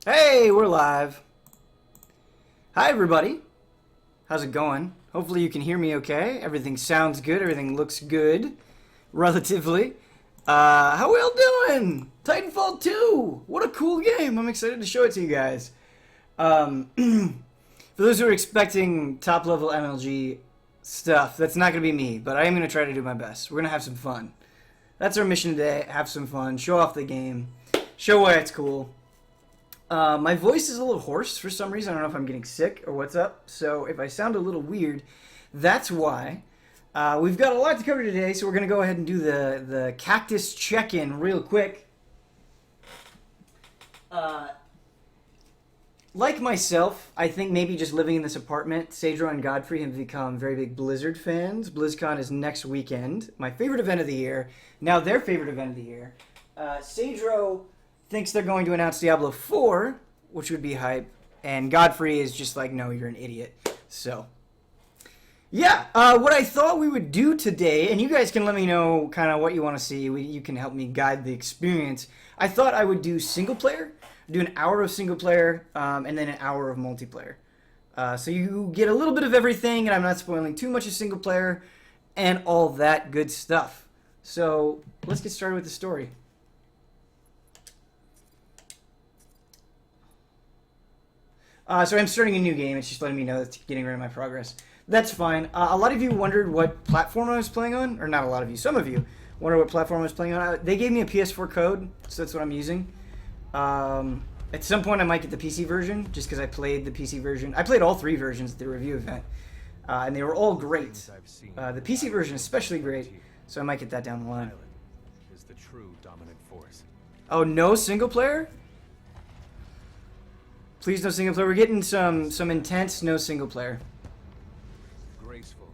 Hey, we're live. Hi, everybody. How's it going? Hopefully you can hear me okay. Everything sounds good. Everything looks good, relatively. How we all doing? Titanfall 2. What a cool game. I'm excited to show it to you guys. For those who are expecting top-level MLG stuff, that's not going to be me, but I am going to try to do my best. We're going to have some fun. That's our mission today. Have some fun. Show off the game. Show why it's cool. My voice is a little hoarse for some reason. I don't know if I'm getting sick or what's up. So if I sound a little weird, that's why. We've got a lot to cover today, so we're going to go ahead and do the cactus check-in real quick. Like myself, I think maybe just living in this apartment, Sadro and Godfrey have become very big Blizzard fans. BlizzCon is next weekend. My favorite event of the year. Now their favorite event of the year. Sadro thinks they're going to announce Diablo 4, which would be hype. And Godfrey is just like, no, you're an idiot. So, yeah, what I thought we would do today, and you guys can let me know kind of what you want to see. You can help me guide the experience. I thought I would do single player, do an hour of single player, and then an hour of multiplayer. So you get a little bit of everything, and I'm not spoiling too much of single player, and all that good stuff. So let's get started with the story. So I'm starting a new game. It's just letting me know it's getting rid of my progress. That's fine. A lot of you wondered what platform I was playing on. Or not a lot of you. Some of you wonder what platform I was playing on. They gave me a PS4 code, so that's what I'm using. At some point I might get the PC version, just because I played the PC version. I played all three versions at the review event. And they were all great. The PC version is especially great, so I might get that down the line. Is the true dominant force. Oh, no single player? Please no single player. We're getting some intense no single player. Graceful,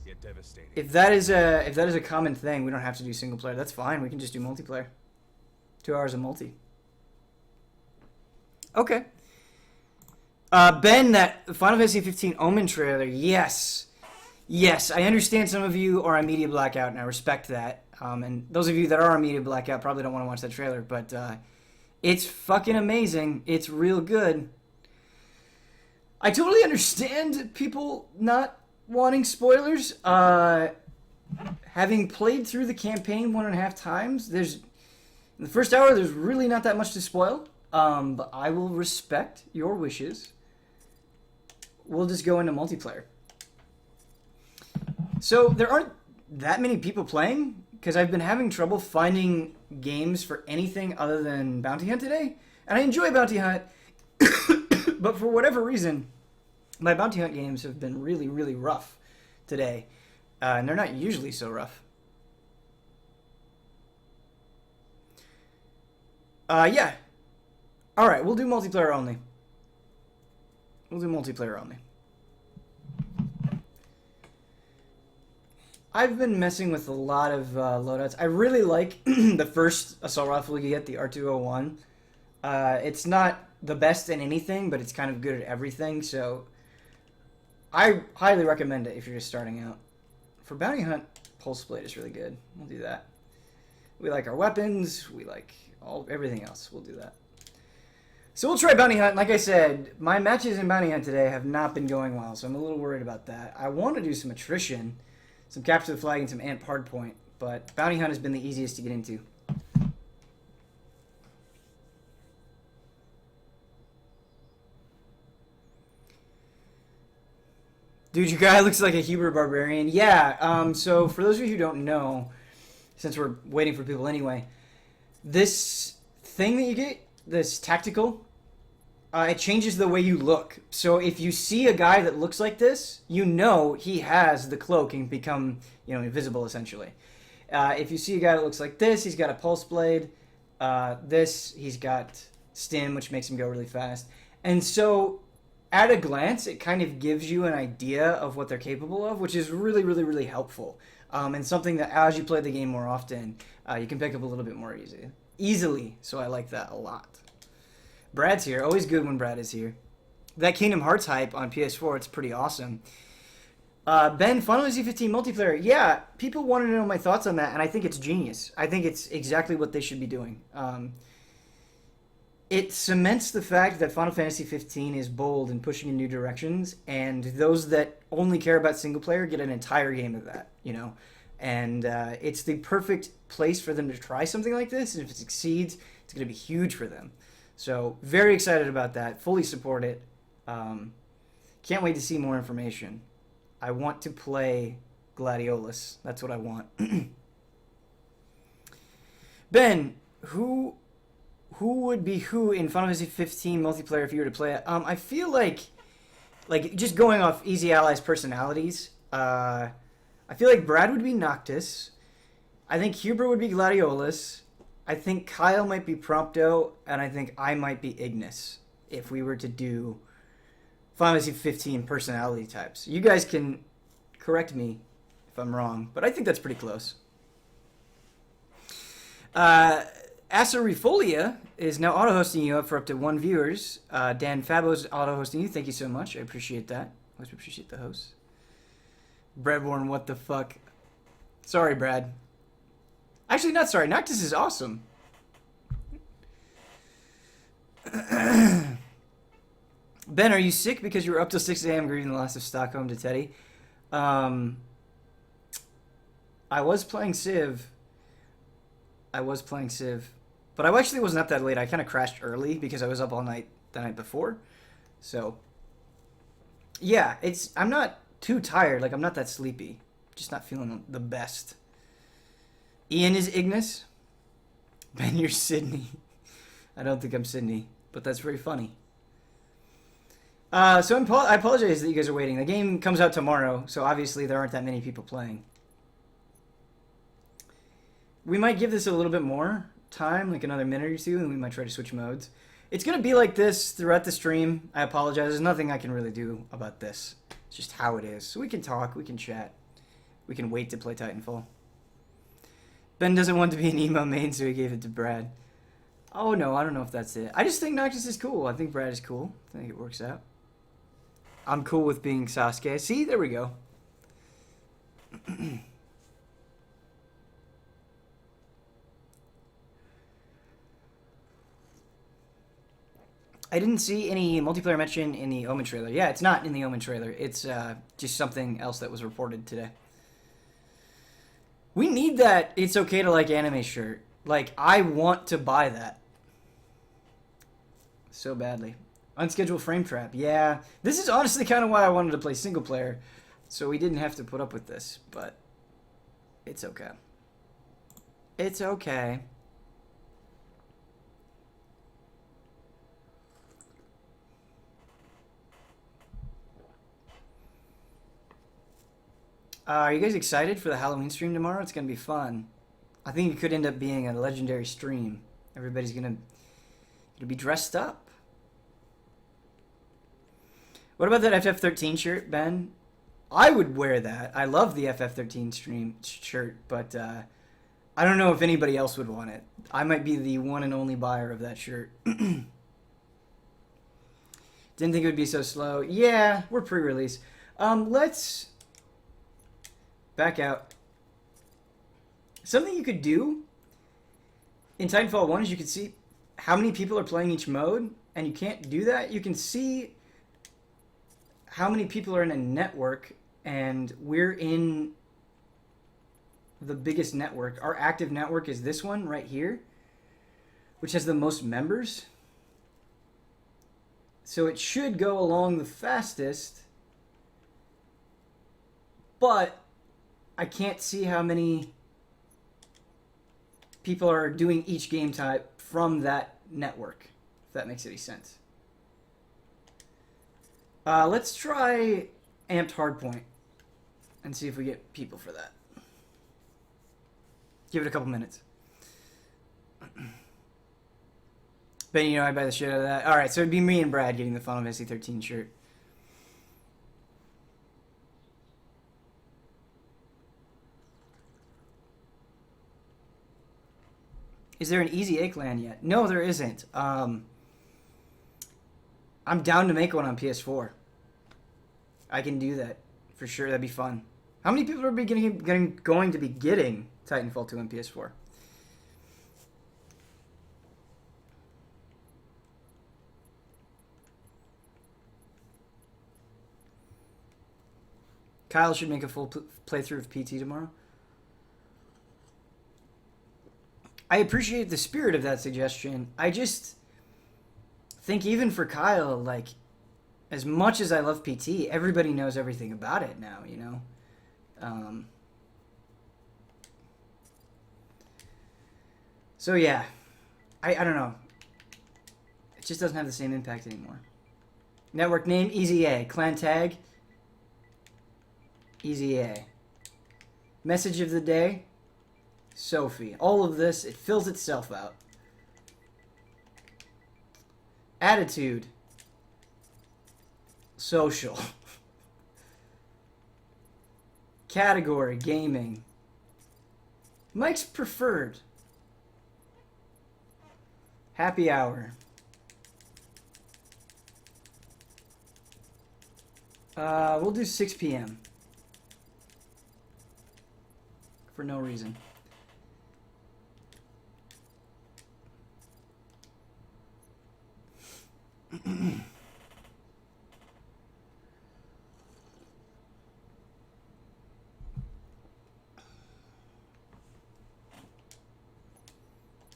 yet devastating. If that is a common thing, we don't have to do single player. That's fine. We can just do multiplayer. 2 hours of multi. Okay. Ben, that Final Fantasy 15 Omen trailer. Yes. Yes, I understand some of you are on media blackout, and I respect that. And those of you that are on media blackout probably don't want to watch that trailer, but it's fucking amazing. It's real good. I totally understand people not wanting spoilers. Having played through the campaign 1.5 times, in the first hour, there's really not that much to spoil. But I will respect your wishes. We'll just go into multiplayer. So there aren't that many people playing, because I've been having trouble finding games for anything other than Bounty Hunt today. And I enjoy Bounty Hunt, but for whatever reason, my Bounty Hunt games have been really, really rough today. And they're not usually so rough. Yeah. Alright, we'll do multiplayer only. We'll do multiplayer only. I've been messing with a lot of loadouts. I really like the first assault rifle you get, the R201. It's not the best in anything, but it's kind of good at everything, so I highly recommend it if you're just starting out. For Bounty Hunt, Pulse Blade is really good. We'll do that. We like our weapons. We like everything else. We'll do that. So we'll try Bounty Hunt. Like I said, my matches in Bounty Hunt today have not been going well, so I'm a little worried about that. I want to do some attrition, some capture the flag, and some ant hardpoint, but Bounty Hunt has been the easiest to get into. Dude, your guy looks like a Huber barbarian. Yeah, so for those of you who don't know, since we're waiting for people anyway, this thing that you get, this tactical, it changes the way you look. So if you see a guy that looks like this, you know he has the cloak and become, invisible essentially. If you see a guy that looks like this, he's got a pulse blade. He's got stim, which makes him go really fast. And so at a glance, it kind of gives you an idea of what they're capable of, which is really, really, really helpful. And something that as you play the game more often, you can pick up a little bit more easily. So I like that a lot. Brad's here. Always good when Brad is here. That Kingdom Hearts hype on PS4, it's pretty awesome. Ben, Final Fantasy 15 multiplayer. Yeah, people wanted to know my thoughts on that, and I think it's genius. I think it's exactly what they should be doing. it cements the fact that Final Fantasy 15 is bold and pushing in new directions, and those that only care about single player get an entire game of that, you know. And it's the perfect place for them to try something like this, and if it succeeds, it's going to be huge for them. So very excited about that. Fully support it. Can't wait to see more information. I want to play Gladiolus. That's what I want. Ben, who would be who in Final Fantasy 15 multiplayer if you were to play it? I feel like just going off Easy Ally's personalities, I feel like Brad would be Noctis. I think Huber would be Gladiolus. I think Kyle might be Prompto, and I think I might be Ignis if we were to do Final Fantasy 15 personality types. You guys can correct me if I'm wrong, but I think that's pretty close. Asarifolia is now auto-hosting you up for up to 1 viewers. Dan Fabo's auto-hosting you. Thank you so much. I appreciate that. Always appreciate the host. Bradborn, what the fuck? Sorry, Brad. Actually, not sorry. Noctis is awesome. Ben, are you sick because you were up till 6 a.m. grieving the loss of Stockholm to Teddy? I was playing Civ. But I actually wasn't up that late. I kind of crashed early because I was up all night the night before. So, yeah, I'm not too tired. Like, I'm not that sleepy. Just not feeling the best. Ian is Ignis. Ben, you're Sydney. I don't think I'm Sydney, but that's very funny. I apologize that you guys are waiting. The game comes out tomorrow, so obviously there aren't that many people playing. We might give this a little bit more time, like another minute or two, and we might try to switch modes. It's going to be like this throughout the stream. I apologize. There's nothing I can really do about this. It's just how it is. So we can talk, we can chat, we can wait to play Titanfall. Ben doesn't want to be an emo main, so he gave it to Brad. Oh no, I don't know if that's it. I just think Noctis is cool. I think Brad is cool. I think it works out. I'm cool with being Sasuke. See, there we go. I didn't see any multiplayer mention in the Omen trailer. Yeah, it's not in the Omen trailer. It's just something else that was reported today. We need that It's Okay to Like Anime shirt. Like, I want to buy that. So badly. Unscheduled frame trap. Yeah, this is honestly kind of why I wanted to play single player. So we didn't have to put up with this, but it's okay. It's okay. Are you guys excited for the Halloween stream tomorrow? It's going to be fun. I think it could end up being a legendary stream. Everybody's going to be dressed up. What about that FF13 shirt, Ben? I would wear that. I love the FF13 stream shirt, but I don't know if anybody else would want it. I might be the one and only buyer of that shirt. Didn't think it would be so slow. Yeah, we're pre-release. Let's back out. Something you could do in Titanfall 1 is you could see how many people are playing each mode, and you can't do that. You can see how many people are in a network, and we're in the biggest network. Our active network is this one right here, which has the most members. So it should go along the fastest, but I can't see how many people are doing each game type from that network, if that makes any sense. Let's try Amped Hardpoint and see if we get people for that. Give it a couple minutes. Ben, you know I buy the shit out of that. Alright, so it'd be me and Brad getting the Final Fantasy 13 shirt. Is there an Easy A clan yet? No, there isn't. I'm down to make one on PS4. I can do that for sure. That'd be fun. How many people are going to be getting Titanfall 2 on PS4? Kyle should make a full playthrough of PT tomorrow. I appreciate the spirit of that suggestion. I just think even for Kyle, like, as much as I love PT, everybody knows everything about it now, you know? So yeah, I don't know. It just doesn't have the same impact anymore. Network name, Easy A. Clan tag, Easy A. Message of the day, Sophie. All of this, it fills itself out. Attitude, social. Category, gaming. Mike's preferred. Happy hour. We'll do 6 p.m. For no reason.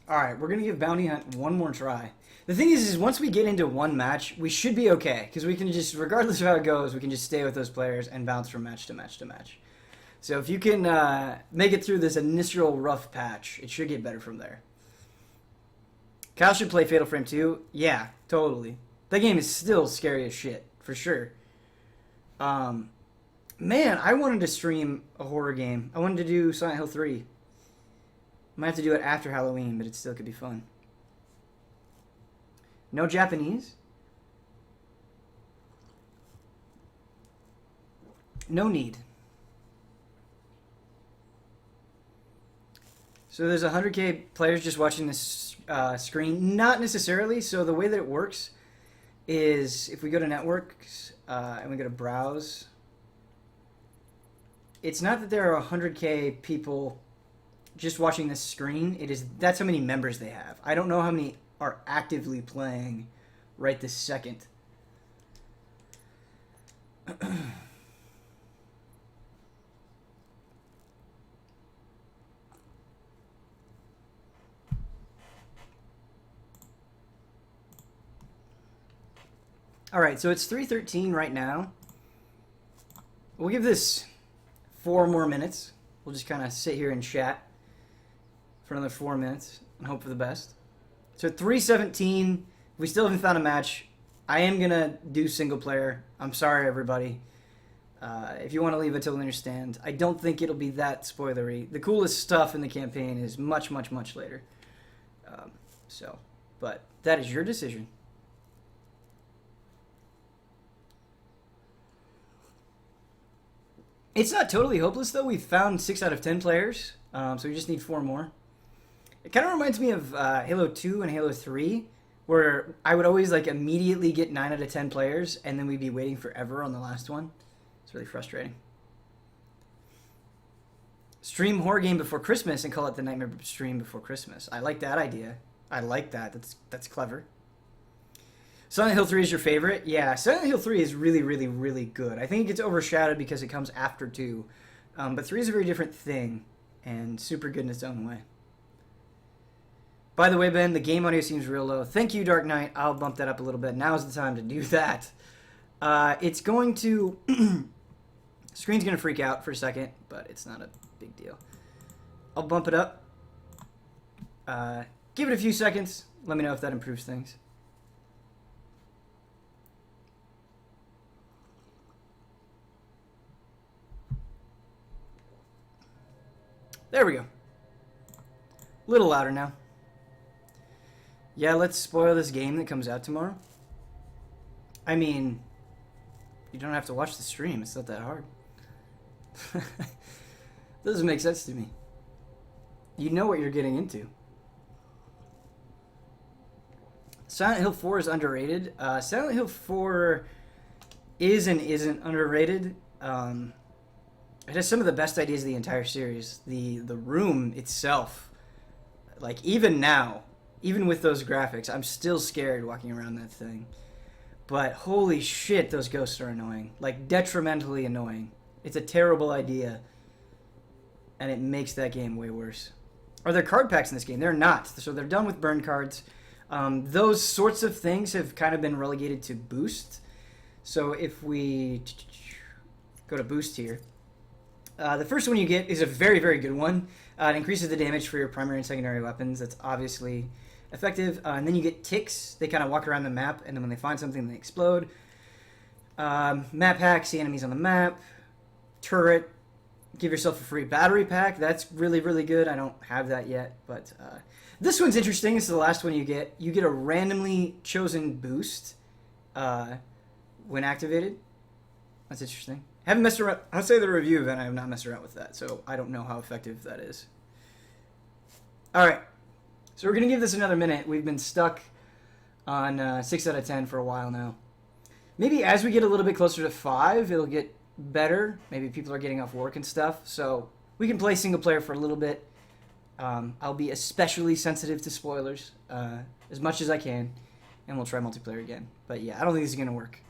Alright, we're going to give Bounty Hunt one more try. The thing is once we get into one match, we should be okay. Because we can just, regardless of how it goes, we can just stay with those players and bounce from match to match to match. So if you can make it through this initial rough patch, it should get better from there. Kyle should play Fatal Frame 2. Yeah, totally. That game is still scary as shit, for sure. Man, I wanted to stream a horror game. I wanted to do Silent Hill 3. Might have to do it after Halloween, but it still could be fun. No Japanese? No need. So there's 100k players just watching this screen. Not necessarily. So the way that it works is if we go to networks and we go to browse, it's not that there are 100k people just watching this screen. That's how many members they have. I don't know how many are actively playing right this second. Alright, so it's 3:13 right now. We'll give this 4 more minutes. We'll just kind of sit here and chat for another 4 minutes and hope for the best. So 3:17, we still haven't found a match. I am going to do single player. I'm sorry, everybody. If you want to leave, I totally understand. I don't think it'll be that spoilery. The coolest stuff in the campaign is much, much, much later. But that is your decision. It's not totally hopeless, though. We've found 6 out of 10 players, so we just need 4 more. It kind of reminds me of Halo 2 and Halo 3, where I would always like immediately get 9 out of 10 players, and then we'd be waiting forever on the last one. It's really frustrating. Stream horror game before Christmas and call it the Nightmare Stream before Christmas. I like that idea. I like that. That's clever. Silent Hill 3 is your favorite? Yeah, Silent Hill 3 is really, really, really good. I think it gets overshadowed because it comes after 2. But 3 is a very different thing and super good in its own way. By the way, Ben, the game audio seems real low. Thank you, Dark Knight. I'll bump that up a little bit. Now's the time to do that. It's going to... Screen's going to freak out for a second, but it's not a big deal. I'll bump it up. Give it a few seconds. Let me know if that improves things. There we go. A little louder now. Yeah, let's spoil this game that comes out tomorrow. I mean, you don't have to watch the stream. It's not that hard. Doesn't make sense to me. You know what you're getting into. Silent Hill 4 is underrated. Silent Hill 4 is and isn't underrated. It has some of the best ideas of the entire series. The room itself, like even now, even with those graphics, I'm still scared walking around that thing. But holy shit, those ghosts are annoying. Like detrimentally annoying. It's a terrible idea, and it makes that game way worse. Are there card packs in this game? They're not. So they're done with burn cards. Those sorts of things have kind of been relegated to boost. So if we go to boost here, the first one you get is a very, very good one. It increases the damage for your primary and secondary weapons. That's obviously effective. And then you get ticks. They kind of walk around the map, and then when they find something, they explode. Map hack, see enemies on the map. Turret, give yourself a free battery pack. That's really, really good. I don't have that yet, but this one's interesting. This is the last one you get. You get a randomly chosen boost when activated. That's interesting. Haven't messed around. I'll say the review event. I have not messed around with that, so I don't know how effective that is. All right, so we're gonna give this another minute. We've been stuck on 6 out of 10 for a while now. Maybe as we get a little bit closer to 5, it'll get better. Maybe people are getting off work and stuff, so we can play single player for a little bit. I'll be especially sensitive to spoilers as much as I can, and we'll try multiplayer again. But yeah, I don't think this is gonna work.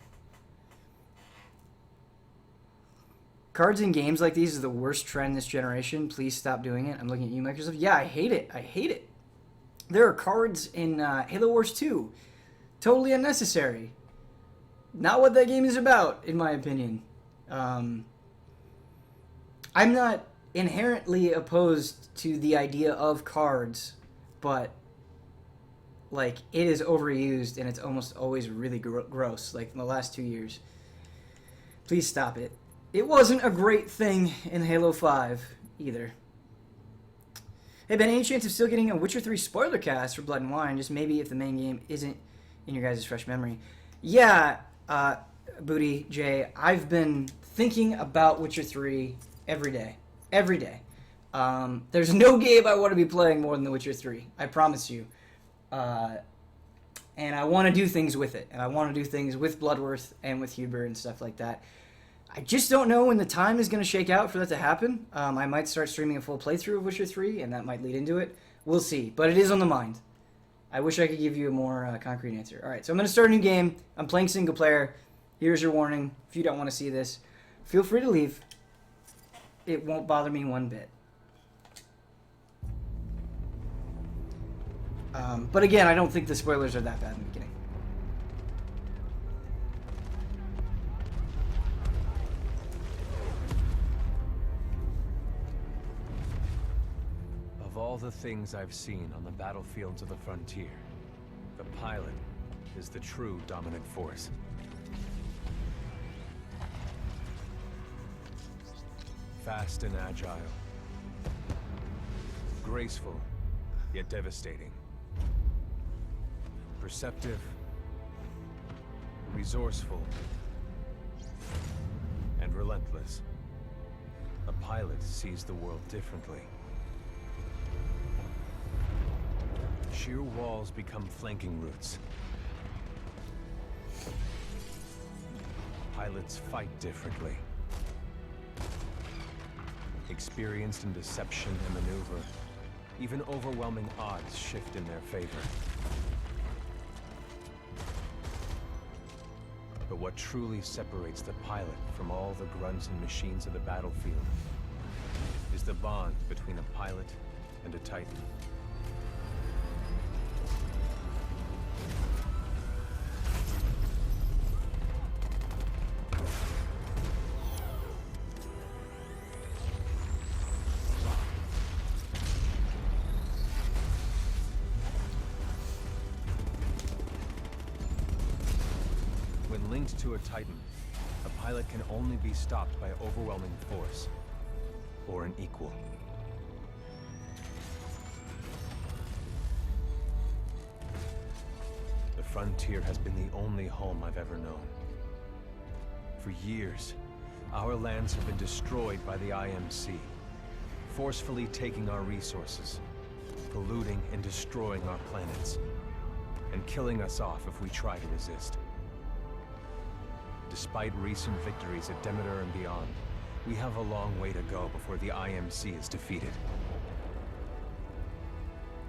Cards in games like these is the worst trend this generation. Please stop doing it. I'm looking at you, Microsoft. Yeah, I hate it. I hate it. There are cards in Halo Wars 2. Totally unnecessary. Not what that game is about, in my opinion. I'm not inherently opposed to the idea of cards, but like it is overused and it's almost always really gross, like in the last 2 years. Please stop it. It wasn't a great thing in Halo 5 either. Hey Ben, any chance of still getting a Witcher 3 spoiler cast for Blood and Wine? Just maybe if the main game isn't in your guys' fresh memory. Yeah, Booty Jay, I've been thinking about Witcher 3 every day. Every day. There's no game I want to be playing more than The Witcher 3. I promise you. And I want to do things with it. And I want to do things with Bloodworth and with Huber and stuff like that. I just don't know when the time is going to shake out for that to happen. I might start streaming a full playthrough of Witcher 3, and that might lead into it. We'll see. But it is on the mind. I wish I could give you a more concrete answer. All right, so I'm going to start a new game. I'm playing single player. Here's your warning. If you don't want to see this, feel free to leave. It won't bother me one bit. But again, I don't think the spoilers are that bad in the beginning. Of all the things I've seen on the battlefields of the frontier, the pilot is the true dominant force. Fast and agile. Graceful, yet devastating. Perceptive. Resourceful. And relentless. A pilot sees the world differently. Sheer walls become flanking routes. Pilots fight differently. Experienced in deception and maneuver, even overwhelming odds shift in their favor. But what truly separates the pilot from all the grunts and machines of the battlefield is the bond between a pilot and a Titan. When linked to a Titan, a pilot can only be stopped by overwhelming force, or an equal. The frontier has been the only home I've ever known. For years, our lands have been destroyed by the IMC, forcefully taking our resources, polluting and destroying our planets, and killing us off if we try to resist. Despite recent victories at Demeter and beyond, we have a long way to go before the IMC is defeated.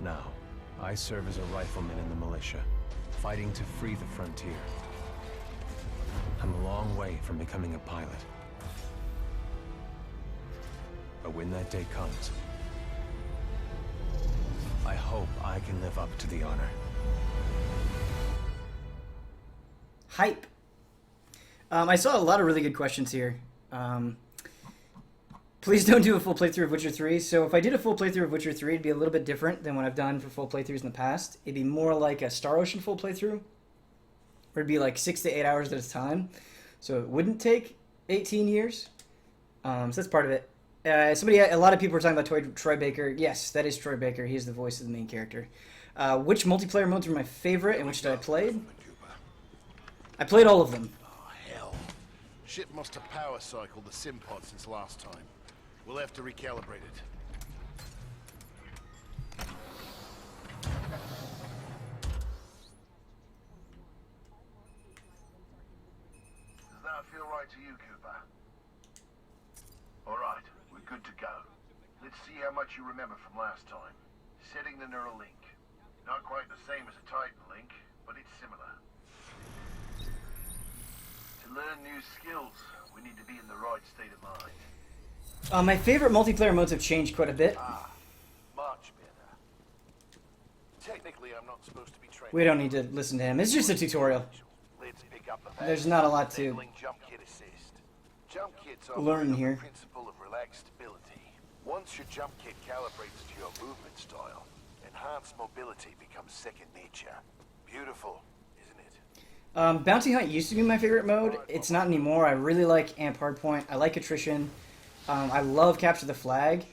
Now, I serve as a rifleman in the militia, fighting to free the frontier. I'm a long way from becoming a pilot. But when that day comes, I hope I can live up to the honor. Hype. I saw a lot of really good questions here. Please don't do a full playthrough of Witcher 3. So if I did a full playthrough of Witcher 3, it'd be a little bit different than what I've done for full playthroughs in the past. It'd be more like a Star Ocean full playthrough, where it'd be like 6 to 8 hours at a time. So it wouldn't take 18 years. So that's part of it. A lot of people were talking about Troy Baker. Yes, that is Troy Baker. He is the voice of the main character. Which multiplayer modes were my favorite and which did I play? I played all of them. Oh, hell. Ship must have power cycled the sim pod since last time. We'll have to recalibrate it. Does that feel right to you, Cooper? All right, we're good to go. Let's see how much you remember from last time. Setting the neural link. Not quite the same as a Titan link, but it's similar. To learn new skills, we need to be in the right state of mind. My favorite multiplayer modes have changed quite a bit. Much better. Technically, I'm not supposed to be trained. We don't need to listen to him. It's just a tutorial. Let's pick up the There's not a lot to jump kit assist. Jump kits are learn the here. principle of relaxed stability. Once your jump kit calibrates to your movement style, enhanced mobility becomes second nature. Beautiful, isn't it? Bounty Hunt used to be my favorite mode. It's not anymore. I really like Amp Hardpoint. I like Attrition. I love Capture the Flag.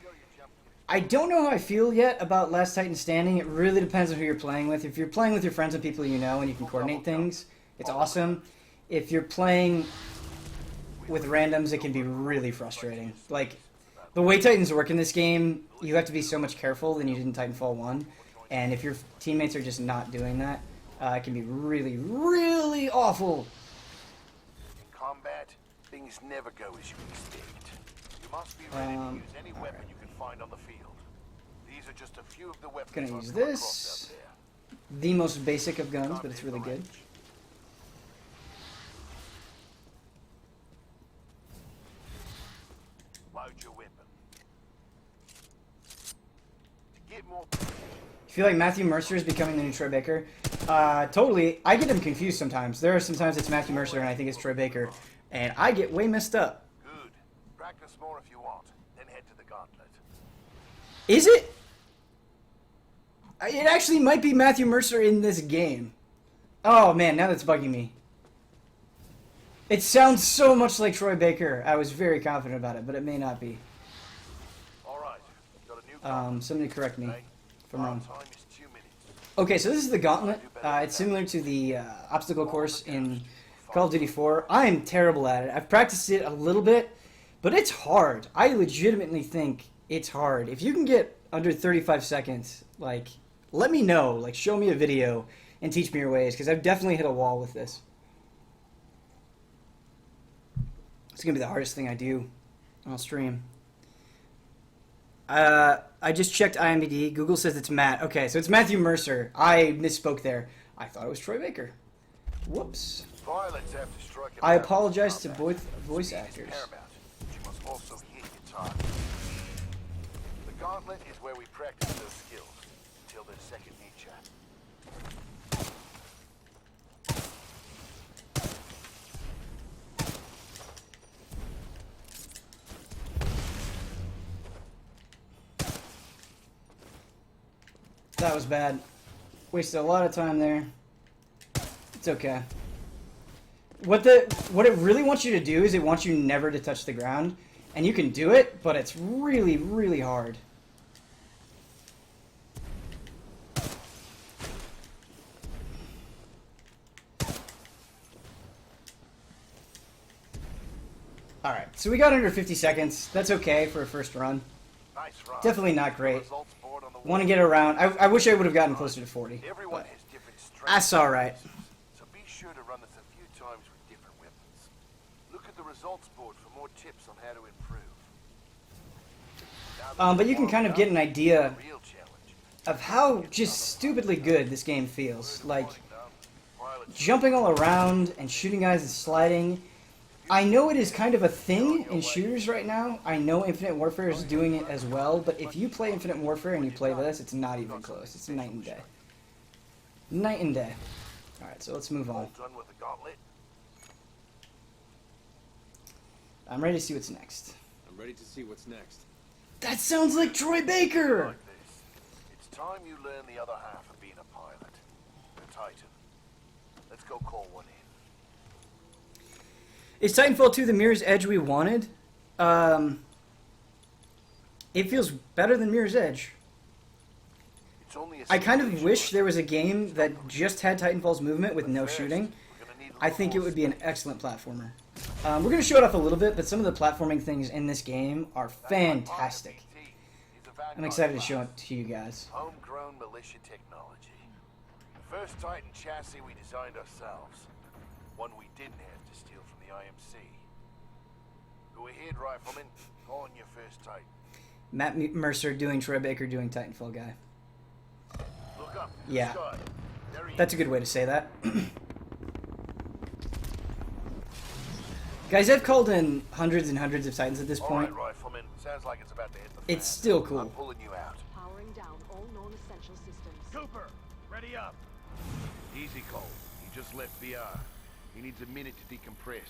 I don't know how I feel yet about Last Titan Standing. It really depends on who you're playing with. If you're playing with your friends and people you know and you can coordinate things, it's awesome. If you're playing with randoms, it can be really frustrating. Like, the way Titans work in this game, you have to be so much careful than you did in Titanfall 1. And if your teammates are just not doing that, it can be really, really awful. In combat, things never go as you expect. You must be ready to use any weapon you can find on the field. These are just a few of the weapons Gonna I've use come this. across out there. The most basic of guns, but it's really good. Load your weapon. To get more. You feel like Matthew Mercer is becoming the new Troy Baker? Totally. I get him confused sometimes. There are sometimes it's Matthew Mercer and I think it's Troy Baker. And I get way messed up. Good. Practice more if you want, then head to the gauntlet. Is it? It actually might be Matthew Mercer in this game. Oh man, now that's bugging me. It sounds so much like Troy Baker. I was very confident about it, but it may not be. All right. Got a new gauntlet. Somebody correct me if I'm wrong. Time is 2 minutes. Okay, so this is the gauntlet. It's similar to the obstacle course in Call of Duty 4. I am terrible at it. I've practiced it a little bit, but it's hard. I legitimately think it's hard. If you can get under 35 seconds, like, let me know. Like, show me a video and teach me your ways, because I've definitely hit a wall with this. It's going to be the hardest thing I do on stream. I just checked IMDb. Google says it's Matt. Okay, so it's Matthew Mercer. I misspoke there. I thought it was Troy Baker. Whoops. Pilots have to strike a I balance apologize to in both combat. voice Speed is actors. paramount, but you must also hit your target. The gauntlet is where we practice those skills until they're second nature. That was bad. Wasted a lot of time there. It's okay. What it really wants you to do is it wants you never to touch the ground. And you can do it, but it's really, really hard. Alright, so we got under 50 seconds. That's okay for a first run. Nice run. Definitely not great. Results board on the Want to wall. get around. I wish I would have gotten closer to 40. Everyone but has different strengths. that's alright. So be sure to run this a few times with different weapons. Look at the results board for more tips on how to improve. Now that But you can warmed kind of up, get an idea real challenge. of how just stupidly good this game feels. Like, Pilots jumping all around and shooting guys and sliding. I know it is kind of a thing in shooters right now. I know Infinite Warfare is doing it as well, but if you play Infinite Warfare and you play this, it's not even close. It's night and day. Night and day. Alright, so let's move on. Done with the gauntlet. I'm ready to see what's next. I'm ready to see what's next. That sounds like Troy Baker! Like this. It's time you learn the other half of being a pilot. The Titan. Let's go call one in. Is Titanfall 2 the Mirror's Edge we wanted? It feels better than Mirror's Edge. It's only a I kind of simulation, wish but there was a game that just had Titanfall's movement with no shooting. we're gonna need a I little think it more would be an excellent platformer. We're going to show it off a little bit, but some of the platforming things in this game are fantastic. I'm excited to show it to you guys. Homegrown militia technology. The first Titan chassis we designed ourselves. One we didn't have to steal from the IMC. Go ahead, Rifleman. Call on your first Titan. Matt Mercer doing Troy Baker doing Titanfall guy. Look up. Yeah. Sky. There he That's a is. good way to say that. Guys, I've called in hundreds and hundreds of Titans at this All point. right, Rifleman. Sounds like it's about to hit the fan. It's still I'm cool. pulling you out. Powering down all known essential systems. Cooper, ready up. Easy, Cole. He just left VR. He needs a minute to decompress.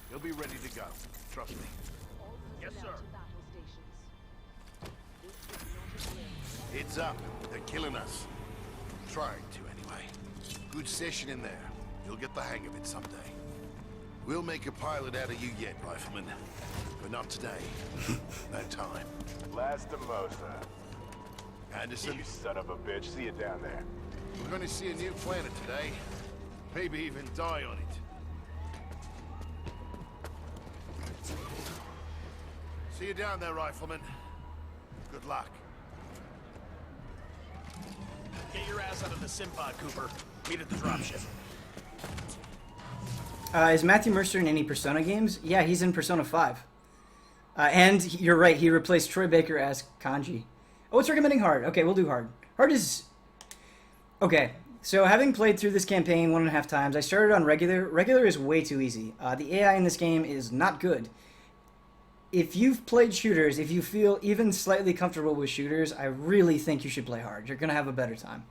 He'll be ready to go. Trust me. Yes, sir. Battle stations. This is not a game. It's up. They're killing us. Trying to, anyway. Good session in there. You'll get the hang of it someday. We'll make a pilot out of you yet, Rifleman. But not today. No time. Lastimosa. Anderson, You son of a bitch. See you down there. we're going to see a new planet today. Maybe even die on it. See you down there, Rifleman. Good luck. Get your ass out of the Simpod, Cooper. Meet at the dropship. Is Matthew Mercer in any Persona games? Yeah, he's in Persona 5. And you're right, he replaced Troy Baker as Kanji. Oh, it's recommending hard. Okay, we'll do hard. Hard is... Okay, so having played through this campaign 1.5 times, I started on regular. Regular is way too easy. The AI in this game is not good. If you've played shooters, if you feel even slightly comfortable with shooters, I really think you should play hard. You're going to have a better time.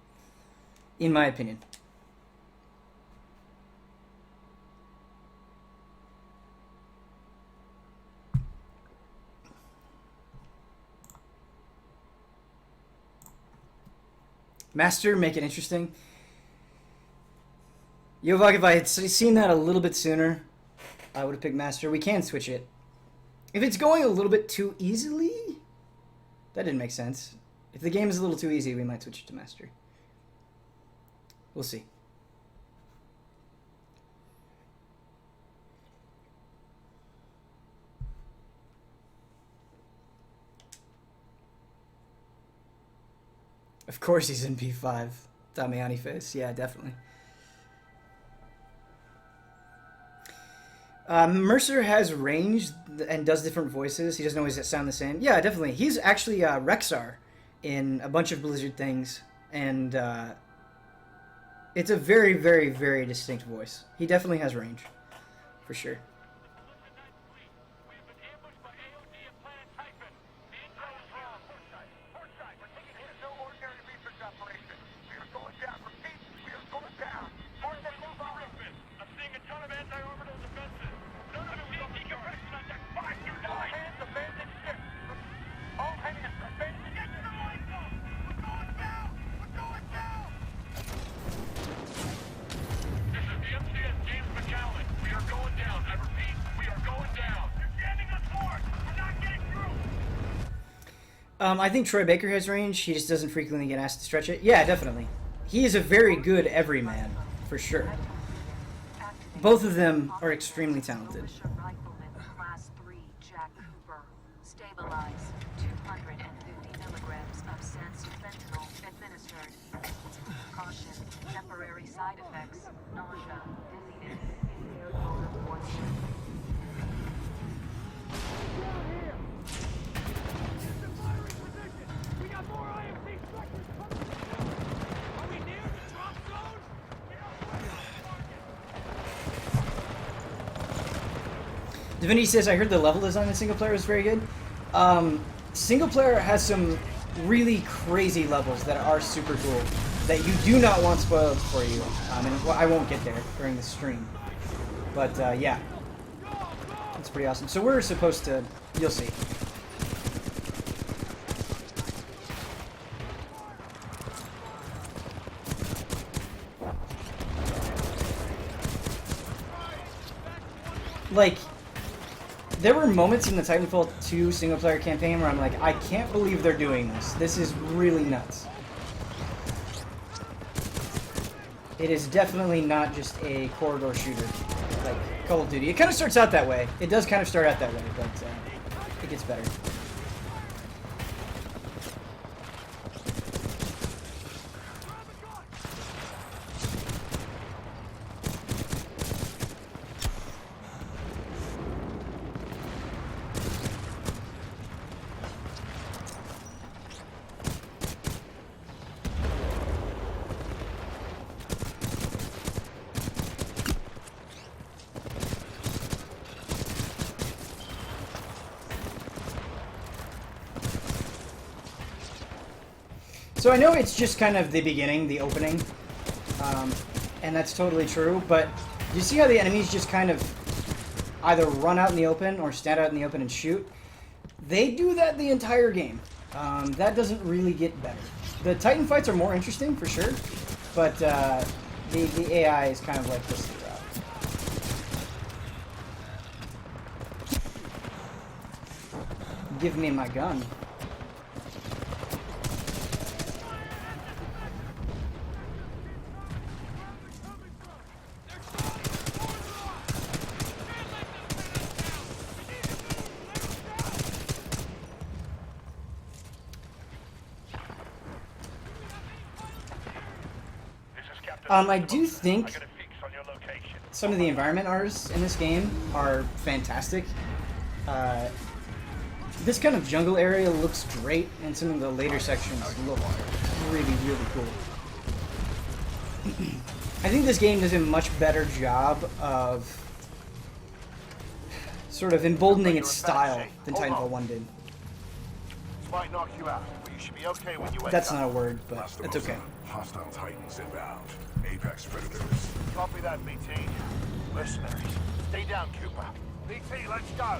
In my opinion. Master, make it interesting. Yovak, if I had seen that a little bit sooner, I would have picked Master. We can switch it. If it's going a little bit too easily, that didn't make sense. If the game is a little too easy, we might switch it to Master. We'll see. Of course he's in P5. Damiani face. Yeah, definitely. Mercer has range and does different voices. He doesn't always sound the same. Yeah, definitely. He's actually Rexar in a bunch of Blizzard things. And it's a very, very, very distinct voice. He definitely has range. For sure. I think Troy Baker has range. He just doesn't frequently get asked to stretch it. Yeah, definitely. He is a very good everyman, for sure. Both of them are extremely talented. Rifleman, Class 3, Jack Cooper. Stabilize. 250 milligrams of sense fentanyl administered. Caution. Temporary side effects. Nausea. Dizziness. Impaired motor coordination. Divinity says, I heard the level design in single player is very good. Single player has some really crazy levels that are super cool that you do not want spoiled for you. And well, I won't get there during the stream. But yeah, it's pretty awesome. So we're supposed to, you'll see. Like, there were moments in the Titanfall 2 single-player campaign where I'm like, I can't believe they're doing this. This is really nuts. It is definitely not just a corridor shooter like Call of Duty. It kind of starts out that way. It does kind of start out that way, but it gets better. So I know it's just kind of the beginning, the opening, and that's totally true, but you see how the enemies just kind of either run out in the open or stand out in the open and shoot? They do that the entire game. That doesn't really get better. The Titan fights are more interesting, for sure, but the AI is kind of like this throughout. Give me my gun. I do think some of the environment artists in this game are fantastic. This kind of jungle area looks great, and some of the later sections look really, really cool. I think this game does a much better job of sort of emboldening its style than Titanfall 1 did. This might knock you out, but you should be okay when you wake That's up. not a word, but it's okay. Hostile Titans inbound. Apex predators. Copy that, BT. Mercenaries. Stay down, Cooper. BT, let's go.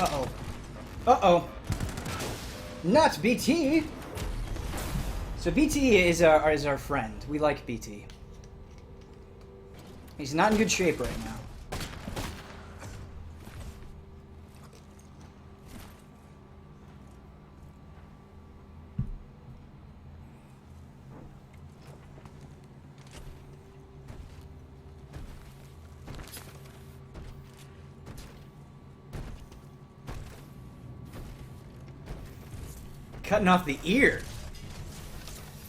Uh-oh. Uh-oh. Not BT! So BT is our friend. We like BT. He's not in good shape right now. Cutting off the ear.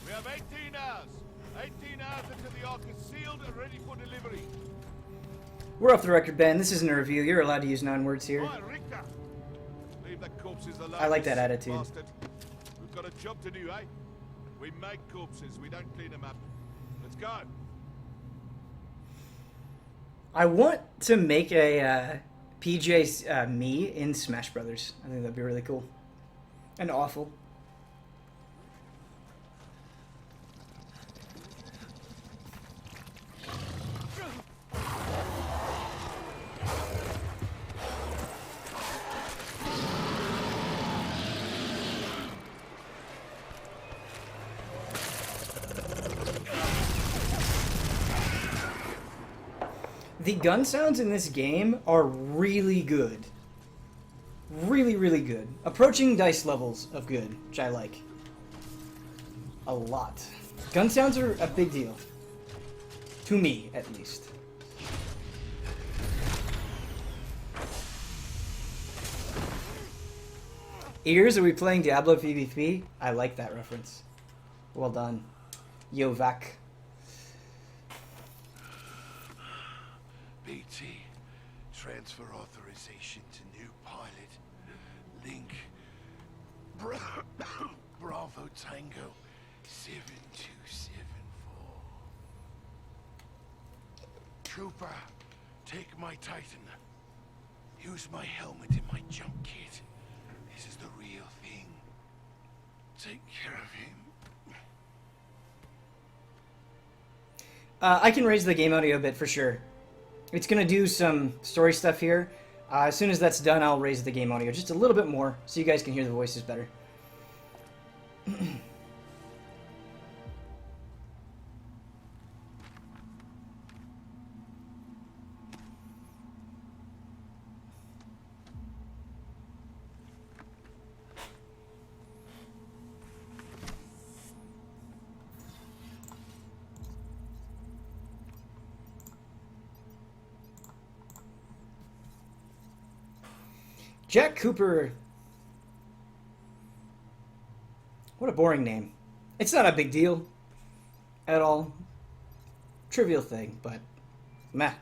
We have 18 hours. 18 hours until the Ark is sealed and ready for delivery. We're off the record, Ben. This isn't a review. You're allowed to use 9 words here. Right, Richter. Leave the corpses alone. I like that attitude. Bastard. We've got a job to do, eh? We make corpses. We don't clean them up. Let's go. I want to make a PJ's me in Smash Brothers. I think that'd be really cool. And awful. The gun sounds in this game are really good. Really, really good. Approaching DICE levels of good, which I like. A lot. Gun sounds are a big deal. To me, at least. Ears, are we playing Diablo PvP? I like that reference. Well done. Yo, Vac. BT, transfer authorization to new pilot. Link. Bravo Tango 7274. Cooper, take my Titan. Use my helmet in my jump kit. This is the real thing. Take care of him. I can raise the game audio a bit for sure. It's going to do some story stuff here. As soon as that's done, I'll raise the game audio just a little bit more so you guys can hear the voices better. Jack Cooper. What a boring name. It's not a big deal at all. Trivial thing, but meh.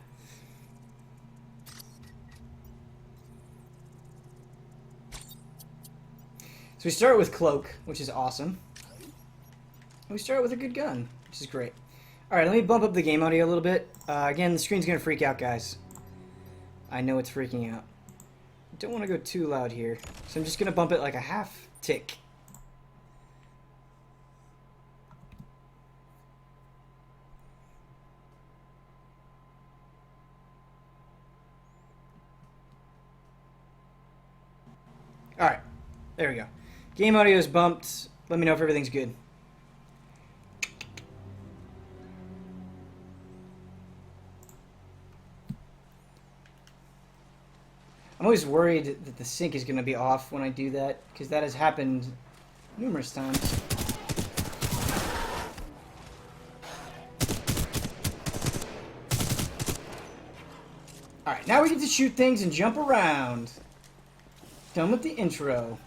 So we start with Cloak, which is awesome. And we start with a good gun, which is great. Alright, let me bump up the game audio a little bit. Again, the screen's going to freak out, guys. I know it's freaking out. Don't want to go too loud here, so I'm just going to bump it like a half tick. Alright, there we go. Game audio is bumped. Let me know if everything's good. I'm always worried that the sync is going to be off when I do that, because that has happened numerous times. Alright, now we get to shoot things and jump around. Done with the intro.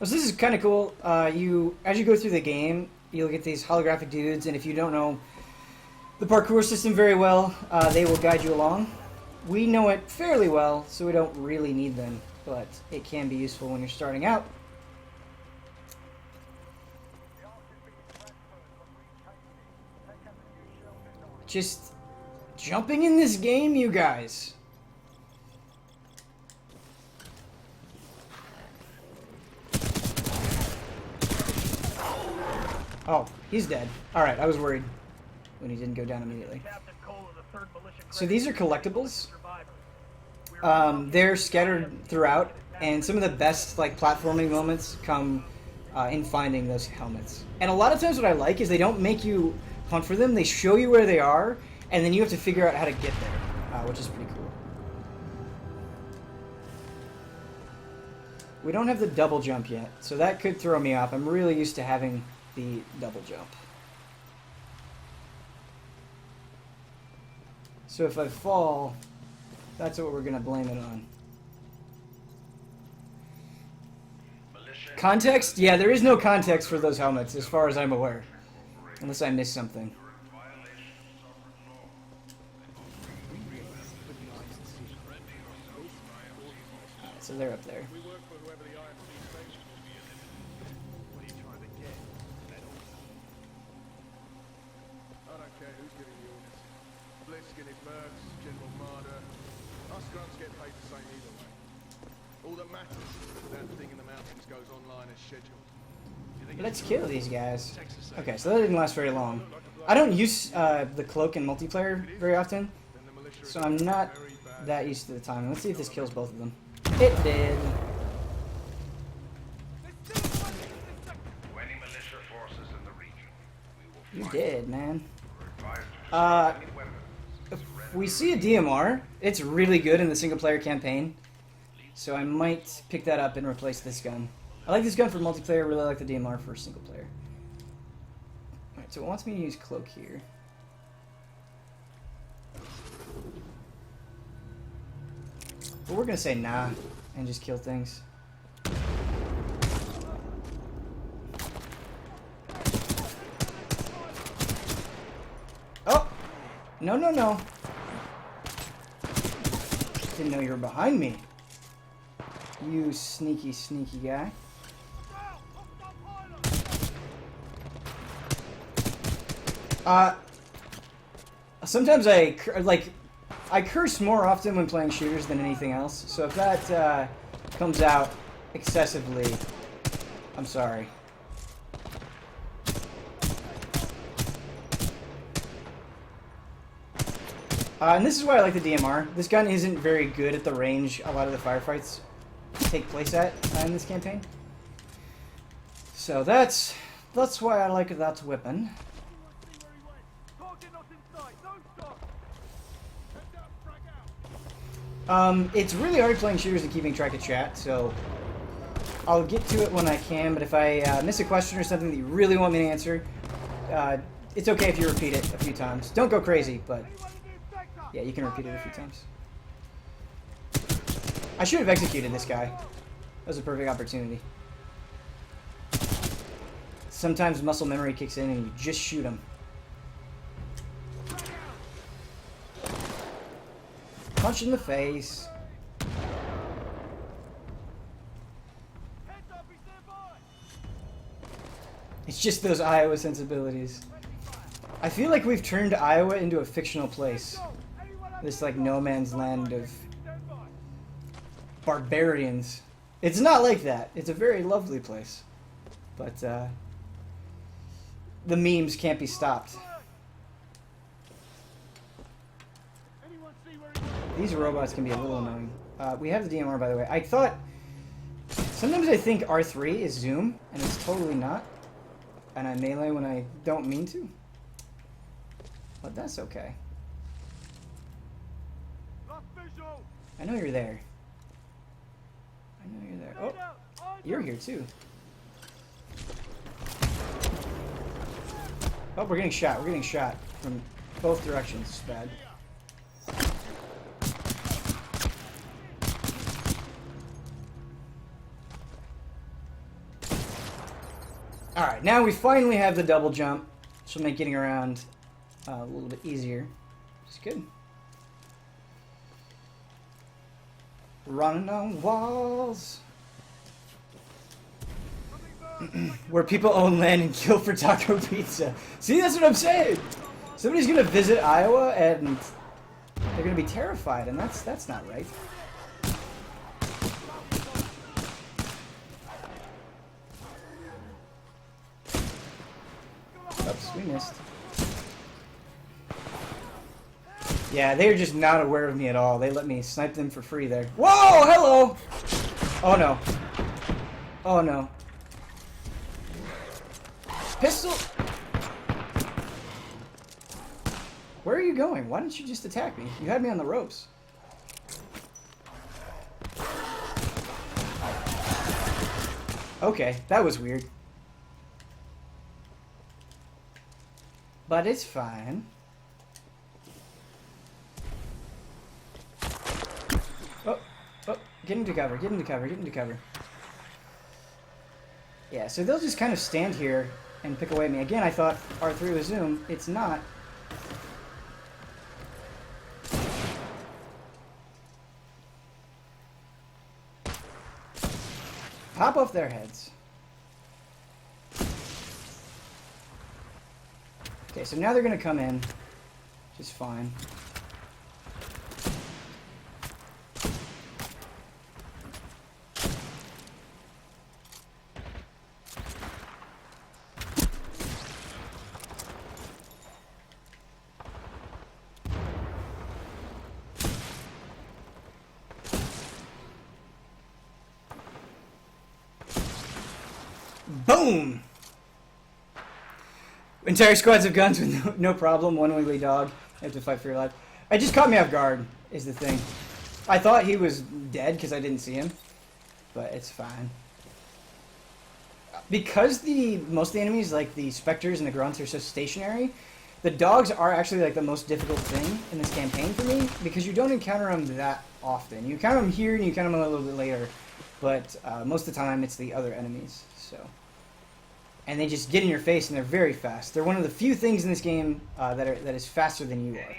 So this is kind of cool. As you go through the game, you'll get these holographic dudes, and if you don't know the parkour system very well, they will guide you along. We know it fairly well, so we don't really need them, but it can be useful when you're starting out. Just jumping in this game, you guys. Oh, he's dead. Alright, I was worried when he didn't go down immediately. So these are collectibles. They're scattered throughout, and some of the best like platforming moments come in finding those helmets. And a lot of times what I like is they don't make you hunt for them, they show you where they are, and then you have to figure out how to get there, which is pretty cool. We don't have the double jump yet, so that could throw me off. I'm really used to having the double jump. So if I fall, that's what we're going to blame it on. Context? Yeah, there is no context for those helmets, as far as I'm aware. Unless I missed something. So they're up there. Let's kill these guys. Okay, so that didn't last very long. I don't use the cloak in multiplayer very often, so I'm not that used to the timing. Let's see if this kills both of them. It did. You did, man. If we see a DMR, it's really good in the single-player campaign, so I might pick that up and replace this gun. I like this gun for multiplayer, really like the DMR for single player. Alright, so it wants me to use cloak here. But we're gonna say nah and just kill things. Oh! No, no, no. Didn't know you were behind me. You sneaky, sneaky guy. Sometimes I curse more often when playing shooters than anything else. So if that comes out excessively, I'm sorry. And this is why I like the DMR. This gun isn't very good at the range a lot of the firefights take place at in this campaign. So that's why I like that weapon. It's really hard playing shooters and keeping track of chat, so I'll get to it when I can, but if I miss a question or something that you really want me to answer, it's okay if you repeat it a few times. Don't go crazy, but yeah, you can repeat it a few times. I should have executed this guy. That was a perfect opportunity. Sometimes muscle memory kicks in and you just shoot him. Punch in the face. It's just those Iowa sensibilities. I feel like we've turned Iowa into a fictional place. This like no man's land of barbarians. It's not like that. It's a very lovely place. But the memes can't be stopped. These robots can be a little annoying. We have the DMR, by the way. I thought... Sometimes I think R3 is zoom, and it's totally not. And I melee when I don't mean to. But that's okay. I know you're there. I know you're there. Oh! You're here, too. Oh, we're getting shot. We're getting shot from both directions. It's bad. Alright, now we finally have the double jump, which will make getting around a little bit easier. It's good. Running on walls. Where people own land and kill for taco pizza. See, that's what I'm saying! Somebody's gonna visit Iowa and they're gonna be terrified, and that's not right. Oops, we missed. Yeah, they're just not aware of me at all. They let me snipe them for free there. Whoa! Hello! Oh no. Oh no. Pistol! Where are you going? Why didn't you just attack me? You had me on the ropes. Okay, that was weird. But it's fine. Oh, oh, get into cover, get into cover, get into cover. Yeah, so they'll just kind of stand here and pick away at me. Again, I thought R3 was zoom. It's not. Pop off their heads. Okay, so now they're going to come in, which is fine. Boom! Entire squads of guns with no problem. One wiggly dog. You have to fight for your life. It just caught me off guard, is the thing. I thought he was dead because I didn't see him. But it's fine. Because most of the enemies, like the specters and the grunts, are so stationary, the dogs are actually like the most difficult thing in this campaign for me, because you don't encounter them that often. You encounter them here and you encounter them a little bit later, but most of the time it's the other enemies. So, and they just get in your face and they're very fast. They're one of the few things in this game that is faster than you are.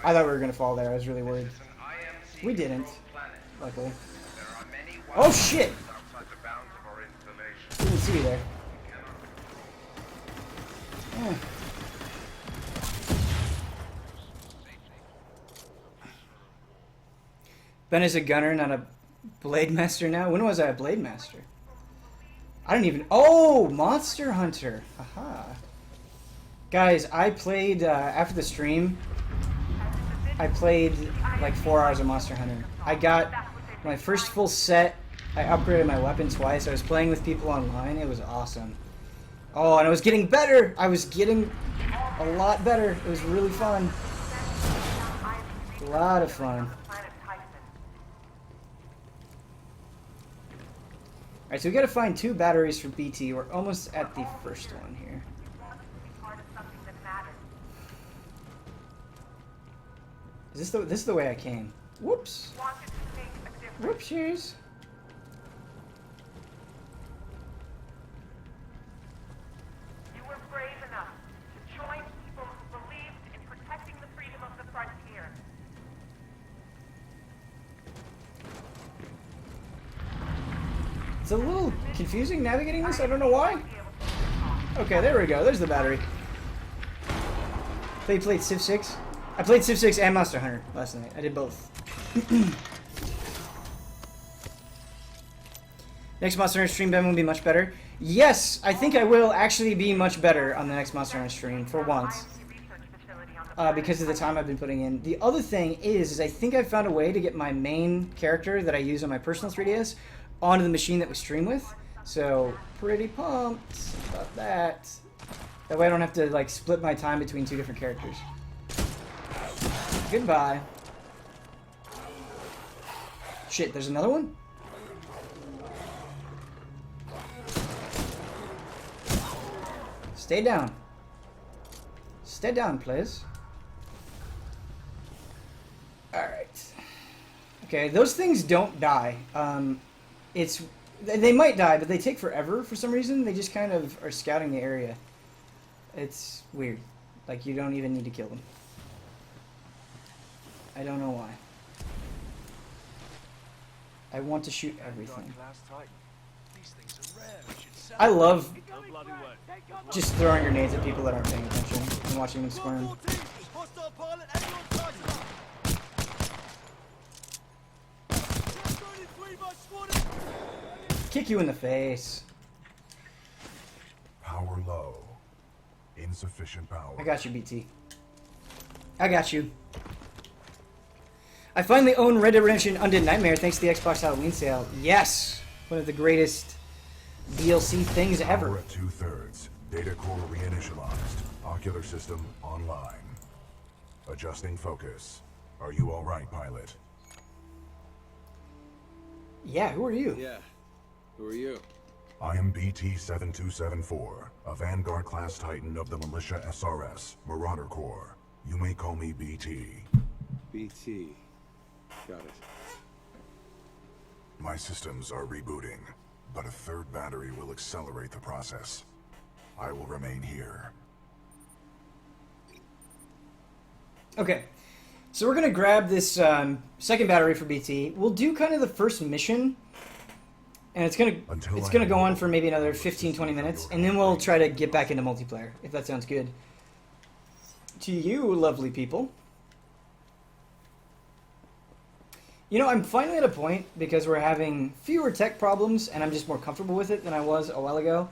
I thought we were gonna fall there. I was really worried. We didn't, luckily. Oh shit! Didn't see you there. Yeah. Ben is a gunner, not a blade master now. When was I a blade master? I don't even... Oh! Monster Hunter! Haha. Guys, I played, after the stream, I played like 4 hours of Monster Hunter. I got my first full set. I upgraded my weapon twice. I was playing with people online. It was awesome. Oh, and I was getting better! I was getting a lot better. It was really fun. A lot of fun. Alright, so we gotta find 2 batteries for BT. We're almost at the first one here. This is the way I came. Whoops. Whoopsies. You were brave enough to join people who believed in protecting the freedom of the frontier. It's a little confusing navigating this. I don't know why. Okay, there we go. There's the battery. They played Civ 6. I played Civ 6 and Monster Hunter last night. I did both. Next Monster Hunter stream, Ben, will be much better. Yes, I think I will actually be much better on the next Monster Hunter stream, for once. Because of the time I've been putting in. The other thing is I think I found a way to get my main character that I use on my personal 3DS onto the machine that we stream with. So, pretty pumped about that. That way I don't have to, like, split my time between 2 different characters. Goodbye. Shit, there's another one? Stay down. Stay down, please. Alright. Okay, those things don't die. They might die, but they take forever for some reason. They just kind of are scouting the area. It's weird. Like, you don't even need to kill them. I don't know why. I want to shoot everything. I love just throwing grenades at people that aren't paying attention and watching them squirm. Kick you in the face. Power low. Insufficient power. I got you, BT. I got you. I finally own Red Dead Redemption Undead Nightmare thanks to the Xbox Halloween sale. Yes! One of the greatest DLC things ever. Power at 2/3. Data core reinitialized. Ocular system online. Adjusting focus. Are you alright, pilot? Yeah, who are you? Yeah. Who are you? I am BT-7274, a Vanguard-class Titan of the Militia SRS, Marauder Corps. You may call me BT. BT. Got it. My systems are rebooting, but a 3rd battery will accelerate the process. I will remain here. Okay. So we're going to grab this second battery for BT. We'll do kind of the first mission. And it's gonna go on for maybe another 15-20 minutes, and then we'll try to get back into multiplayer, if that sounds good. To you, lovely people. You know, I'm finally at a point, because we're having fewer tech problems, and I'm just more comfortable with it than I was a while ago.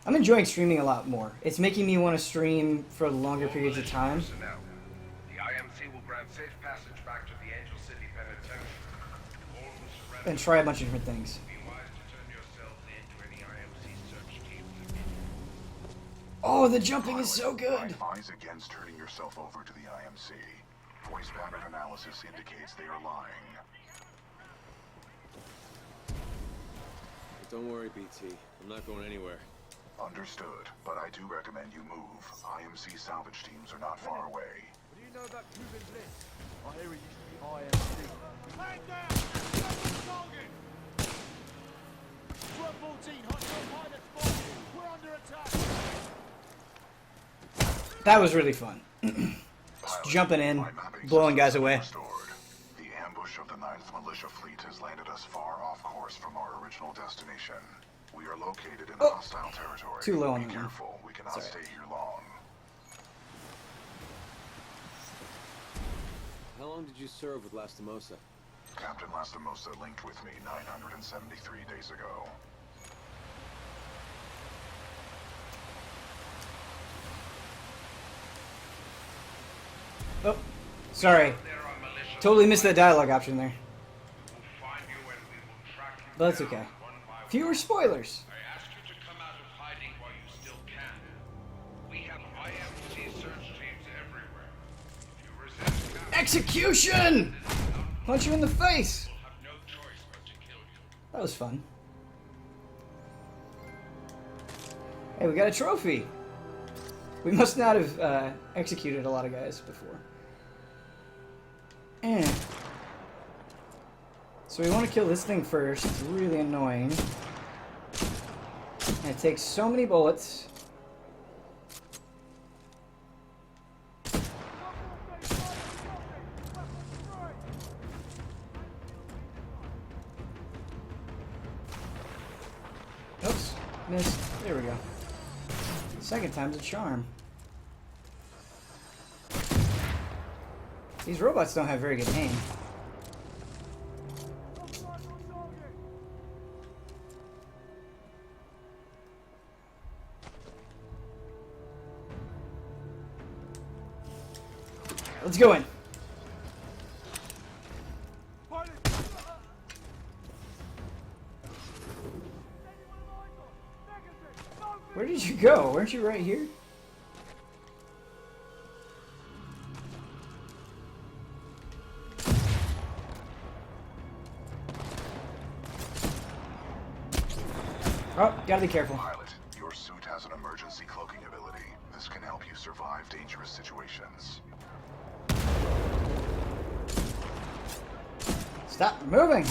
I'm enjoying streaming a lot more. It's making me want to stream for longer periods of time. The IMC will grant safe passage back to the Angel City Penitentiary. And try a bunch of different things. Oh, the jumping is so good! Advise against turning yourself over to the IMC. Voice pattern analysis indicates they are lying. Don't worry, BT. I'm not going anywhere. Understood, but I do recommend you move. IMC salvage teams are not far away. What do you know about Cuban Bliss? I hear it used to be IMC. Hang down! Target! 12-14, hostile pilot spotted. We're under attack! That was really fun. Just jumping in, blowing guys away. The ambush of the 9th Militia Fleet has landed us far off course from our original destination. We are located in hostile territory. Too low on Be that one. careful. We cannot Sorry. stay here long. How long did you serve with Lastimosa? Captain Lastimosa linked with me 973 days ago. Oh, sorry. Totally missed that dialogue option there. But that's okay. Fewer spoilers. I ask you to come out of hiding while you still can. We have IMC search teams everywhere. If you resist now, Execution! Punch you in the face. we'll have no choice but to kill you. That was fun. Hey, we got a trophy. We must not have executed a lot of guys before. And so we want to kill this thing first. It's really annoying. And it takes so many bullets. Oops, missed. There we go. Second time's a charm. These robots don't have very good aim. Let's go in. Where did you go? Weren't you right here? Oh, gotta be careful. Pilot, your suit has an emergency cloaking ability. This can help you survive dangerous situations. Stop moving!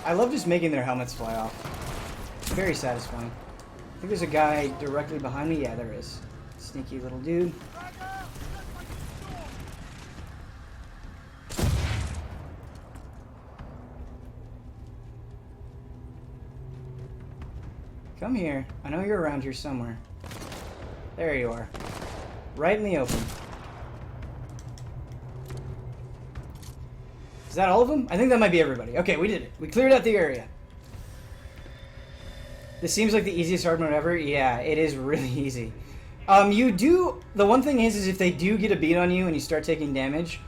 I love just making their helmets fly off. Very satisfying. I think there's a guy directly behind me. Yeah, there is. Sneaky little dude. Come here. I know you're around here somewhere. There you are. Right in the open. Is that all of them? I think that might be everybody. Okay, we did it. We cleared out the area. This seems like the easiest hard mode ever. Yeah, it is really easy. The one thing is if they do get a beat on you and you start taking damage,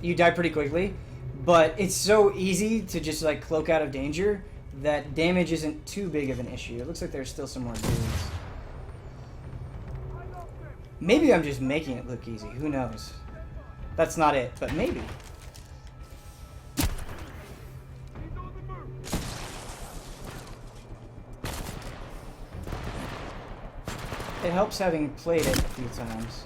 you die pretty quickly. But it's so easy to just like cloak out of danger that damage isn't too big of an issue. It looks like there's still some more dudes. Maybe I'm just making it look easy. Who knows? That's not it, but maybe. It helps having played it a few times.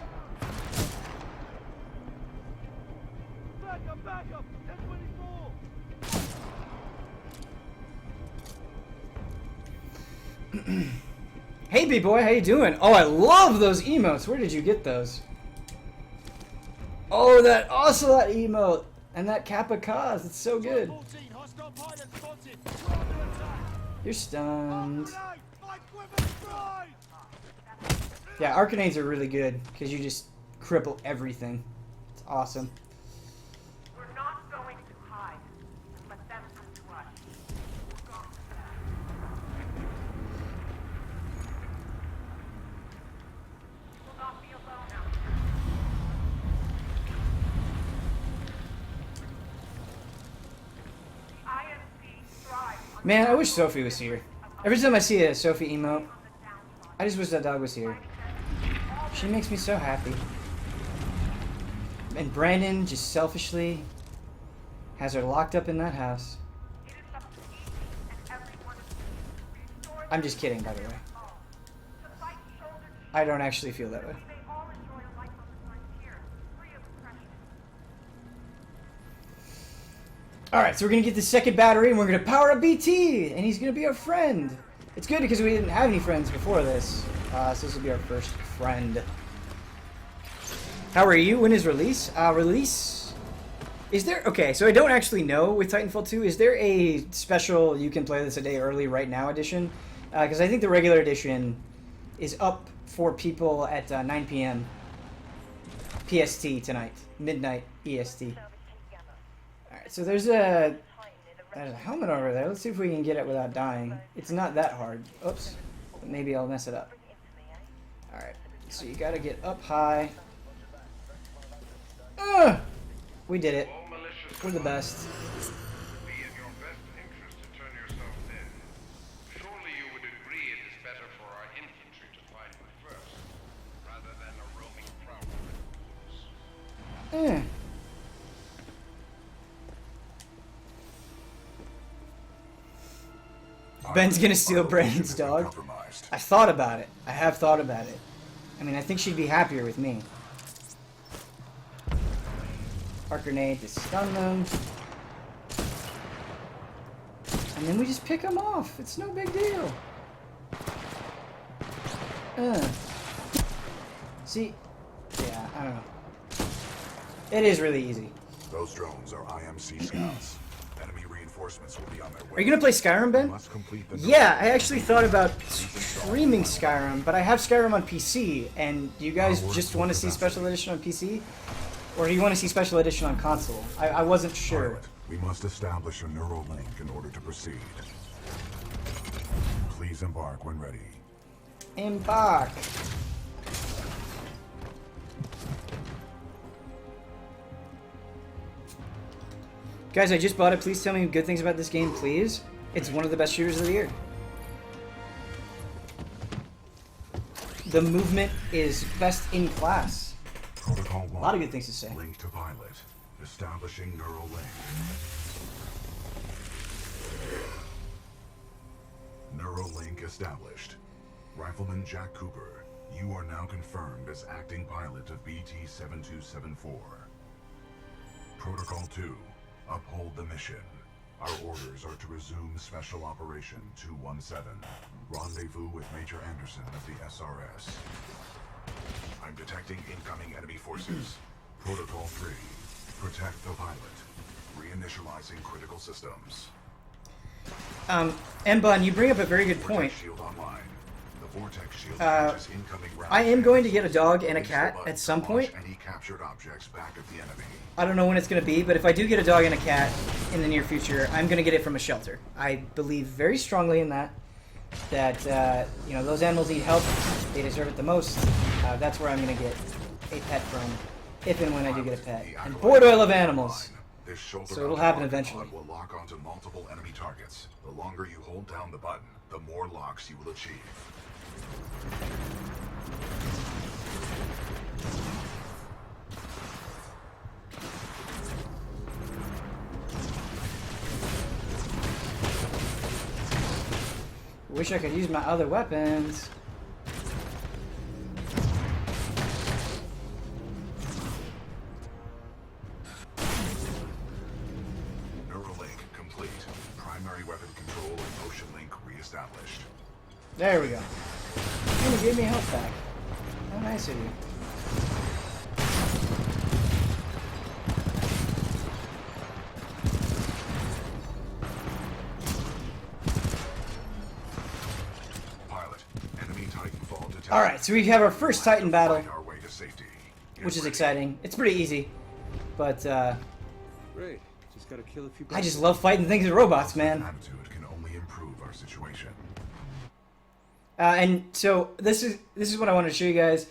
Hey, B-boy, how you doing? Oh, I love those emotes. Where did you get those? Oh, that Ocelot emote and that Kappa Cause. It's so good. You're stunned. Yeah, Arcanades are really good because you just cripple everything. It's awesome. We're not going to hide and let them come to us. We're going to them. You will not be alone out there. The IMC thrives on Man, I wish Sophie was here. Every time I see a Sophie emote, I just wish that dog was here. She makes me so happy. And Brandon just selfishly has her locked up in that house. It is up to each and every one of you to restore I'm just kidding, by the way. to fight shoulder to I don't actually feel that way. shoulder. They all enjoy a life on the frontier, free of oppression. Alright, so we're going to get the second battery and we're going to power up BT! And he's going to be our friend! It's good because we didn't have any friends before this. So this will be our first friend. How are you? When is release? Release Is there... Okay, so I don't actually know with Titanfall 2. Is there a special you can play this a day early right now edition? Because I think the regular edition is up for people at 9 p.m. PST tonight. Midnight EST. Alright, so there's a helmet over there. Let's see if we can get it without dying. It's not that hard. Oops. But maybe I'll mess it up. Alright, so you gotta get up high. We did it. We're the best. Be in your best interest to turn yourselves in. Surely you would agree it is better for our infantry to find you first, rather than a roaming crowd. Ben's gonna steal Brandon's dog. I thought about it. I have thought about it. I mean, I think she'd be happier with me. Arc grenade to stun them. And then we just pick them off. It's no big deal. See? Yeah, I don't know. It is really easy. Those drones are IMC scouts. Enemy reinforcements will be on their way. Are you gonna play Skyrim, Ben? Must complete the Yeah, I actually thought about streaming Skyrim, but I have Skyrim on PC, and do you guys just want to see Special Edition on PC? Or do you want to see Special Edition on console? I wasn't sure. Pilot, we must establish a neural link in order to proceed. Please embark when ready. Embark! Guys, I just bought it. Please tell me good things about this game, please. It's one of the best shooters of the year. The movement is best in class. Protocol 1. A lot of good things to say. Link to pilot. Establishing neural link. Neural link established. Rifleman Jack Cooper, you are now confirmed as acting pilot of BT-7274. Protocol 2. Uphold the mission. Our orders are to resume Special Operation 217. Rendezvous with Major Anderson of the SRS. I'm detecting incoming enemy forces. Protocol 3. Protect the pilot. Reinitializing critical systems. Mbon, you bring up a very good point. Vortex shield online. The vortex shield launches incoming rounds. I am going to get a dog and a cat at some point. Any captured objects back at the enemy. I don't know when it's going to be, but if I do get a dog and a cat in the near future, I'm going to get it from a shelter. I believe very strongly in that. That, you know, those animals need help. They deserve it the most. That's where I'm going to get a pet from, if and when I do get a pet. And boy, do I love animals. So it'll happen eventually. Will lock onto multiple enemy targets. The longer you hold down the button, the more locks you will achieve. Wish I could use my other weapons. Neuralink complete. Primary weapon control and motion link reestablished. There we go. And you gave me health back. How nice of you. Pilot, enemy Titanfall detected. Alright, so we have our first Titan battle, Find our way to safety. Get which is ready. exciting. It's pretty easy. But, Great. Just gotta kill a few. I just love fighting things with robots, man. Attitude can only improve our situation. And so this is what I wanted to show you guys.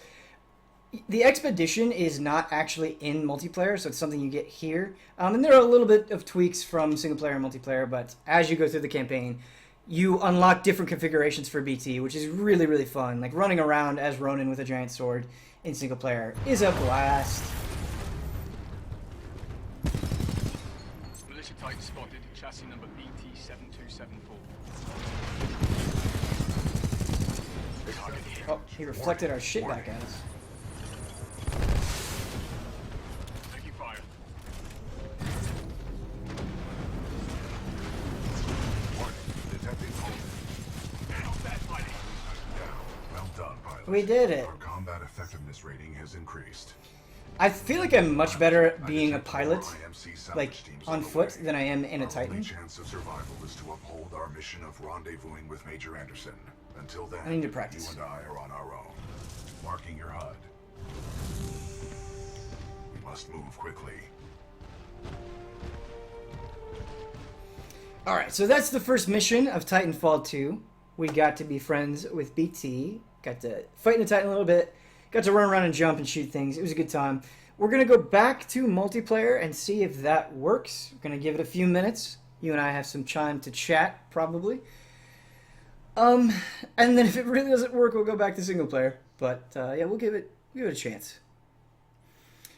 The expedition is not actually in multiplayer, so it's something you get here. And there are a little bit of tweaks from single player and multiplayer, but as you go through the campaign, you unlock different configurations for BT, which is really, really fun. Like running around as Ronin with a giant sword in single player is a blast. Militia Titan spotted, chassis number BT-7274. Oh, he reflected our shit back at us. Taking fire. Warning, detecting home. Not bad fighting. Down. Well done, pilot. We did it. Our combat effectiveness rating has increased. I feel like I'm much better at being a pilot, IMC salvage like teams on the foot, way. than I am in a Our Titan. only chance of survival is to uphold our mission of rendezvousing with Major Anderson. Until then, I need to practice. you and I are on our own. Marking your HUD. We must move quickly. Alright, so that's the first mission of Titanfall 2. We got to be friends with BT, got to fight in the Titan a little bit, got to run around and jump and shoot things. It was a good time. We're going to go back to multiplayer and see if that works. We're going to give it a few minutes. You and I have some time to chat, probably. And then if it really doesn't work, we'll go back to single player. But, yeah, we'll give it a chance.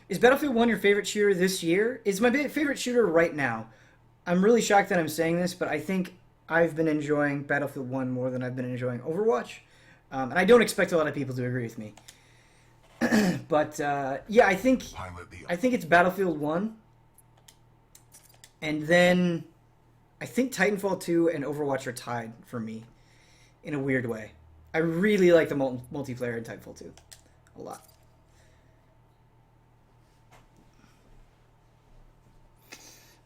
Is Battlefield 1 your favorite shooter this year? It's my favorite shooter right now. I'm really shocked that I'm saying this, but I think I've been enjoying Battlefield 1 more than I've been enjoying Overwatch. And I don't expect a lot of people to agree with me. But, yeah, I think it's Battlefield 1. And then I think Titanfall 2 and Overwatch are tied for me in a weird way. I really like the multiplayer in Titanfall 2 a lot.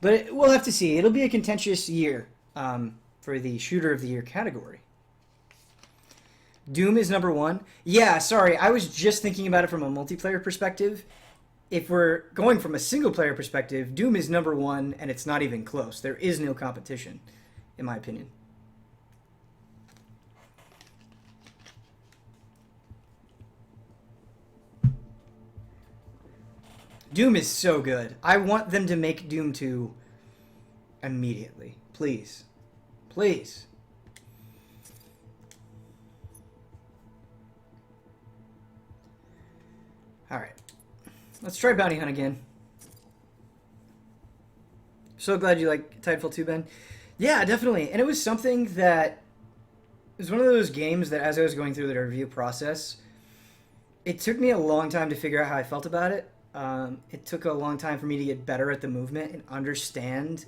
But we'll have to see. It'll be a contentious year for the Shooter of the Year category. Doom is number 1. Yeah, sorry. I was just thinking about it from a multiplayer perspective. If we're going from a single-player perspective, Doom is number 1, and it's not even close. There is no competition, in my opinion. Doom is so good. I want them to make Doom 2 immediately. Please. Please. Alright. Let's try Bounty Hunt again. So glad you like Titanfall 2, Ben. Yeah, definitely. And it was something that... It was one of those games that as I was going through the review process, it took me a long time to figure out how I felt about it. It took a long time for me to get better at the movement and understand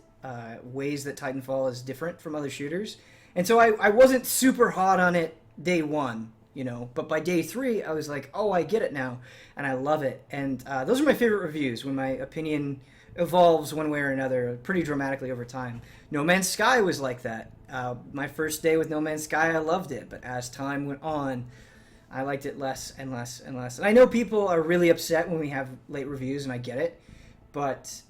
ways that Titanfall is different from other shooters. And so I wasn't super hot on it day one, you know, but by day 3, I was like, oh, I get it now, and I love it. And those are my favorite reviews, when my opinion evolves one way or another pretty dramatically over time. No Man's Sky was like that. My first day with No Man's Sky, I loved it, but as time went on, I liked it less and less and less. And I know people are really upset when we have late reviews, and I get it, but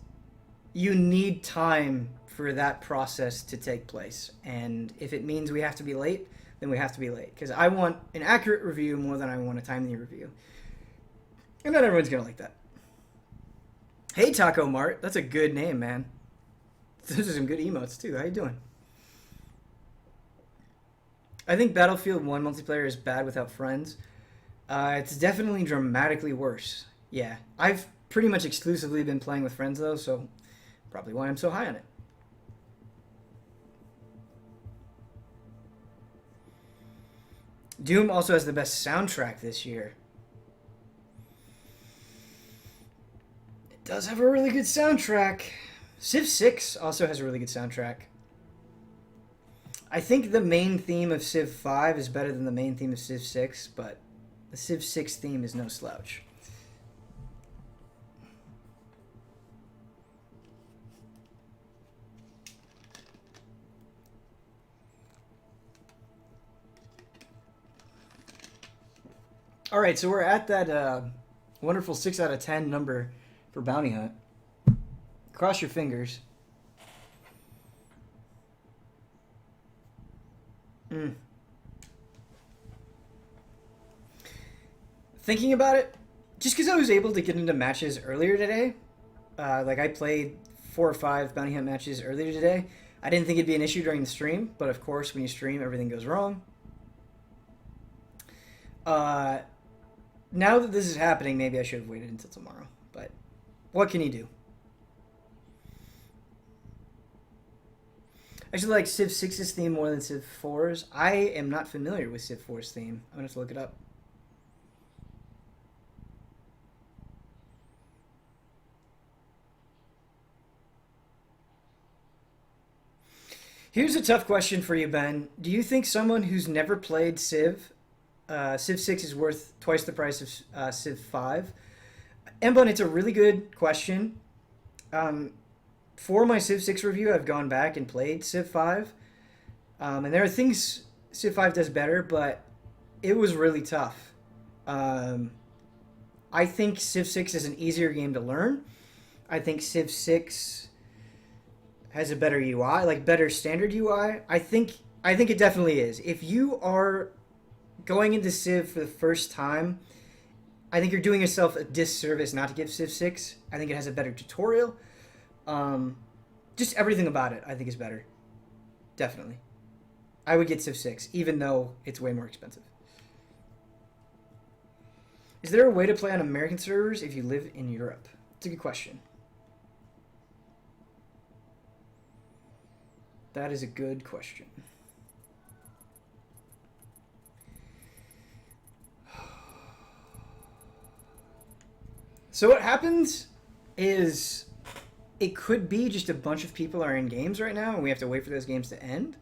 you need time for that process to take place. And if it means we have to be late, then we have to be late. Because I want an accurate review more than I want a timely review. And not everyone's going to like that. Hey, Taco Mart. That's a good name, man. Those are some good emotes, too. How you doing? I think Battlefield 1 multiplayer is bad without friends. It's definitely dramatically worse. Yeah. I've pretty much exclusively been playing with friends, though, so probably why I'm so high on it. Doom also has the best soundtrack this year. It does have a really good soundtrack. Civ 6 also has a really good soundtrack. I think the main theme of Civ 5 is better than the main theme of Civ 6, but the Civ 6 theme is no slouch. All right, so we're at that wonderful 6 out of 10 number for Bounty Hunt. Cross your fingers. Thinking about it, just because I was able to get into matches earlier today, like I played 4 or 5 Bounty Hunt matches earlier today, I didn't think it'd be an issue during the stream, but of course when you stream everything goes wrong. Now that this is happening, maybe I should have waited until tomorrow, but what can you do? I actually like Civ 6's theme more than Civ 4's. I am not familiar with Civ 4's theme. I'm going to have to look it up. Here's a tough question for you, Ben. Do you think someone who's never played Civ 6 is worth twice the price of Civ 5? Embon, it's a really good question. For my Civ 6 review, I've gone back and played Civ 5. And there are things Civ 5 does better, but it was really tough. I think Civ 6 is an easier game to learn. I think Civ 6 has a better UI, like better standard UI. I think it definitely is. If you are going into Civ for the first time, I think you're doing yourself a disservice not to give Civ 6. I think it has a better tutorial. Just everything about it, I think, is better. Definitely. I would get Civ 6, even though it's way more expensive. Is there a way to play on American servers if you live in Europe? It's a good question. That is a good question. So what happens is it could be just a bunch of people are in games right now and we have to wait for those games to end.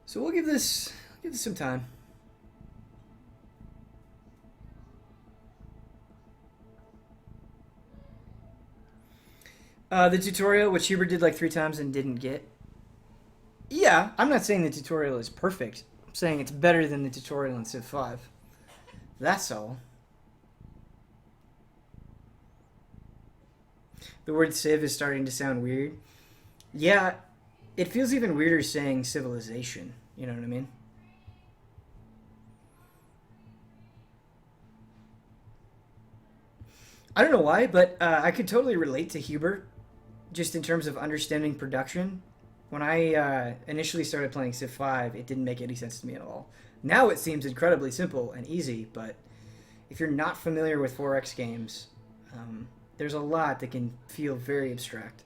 So we'll give this some time. The tutorial, which Hubert did like 3 times and didn't get. Yeah, I'm not saying the tutorial is perfect. I'm saying it's better than the tutorial in Civ 5. That's all. The word Civ is starting to sound weird. Yeah, it feels even weirder saying civilization. You know what I mean? I don't know why, but I could totally relate to Hubert, just in terms of understanding production. When I initially started playing Civ 5, it didn't make any sense to me at all. Now it seems incredibly simple and easy, but if you're not familiar with 4X games, there's a lot that can feel very abstract.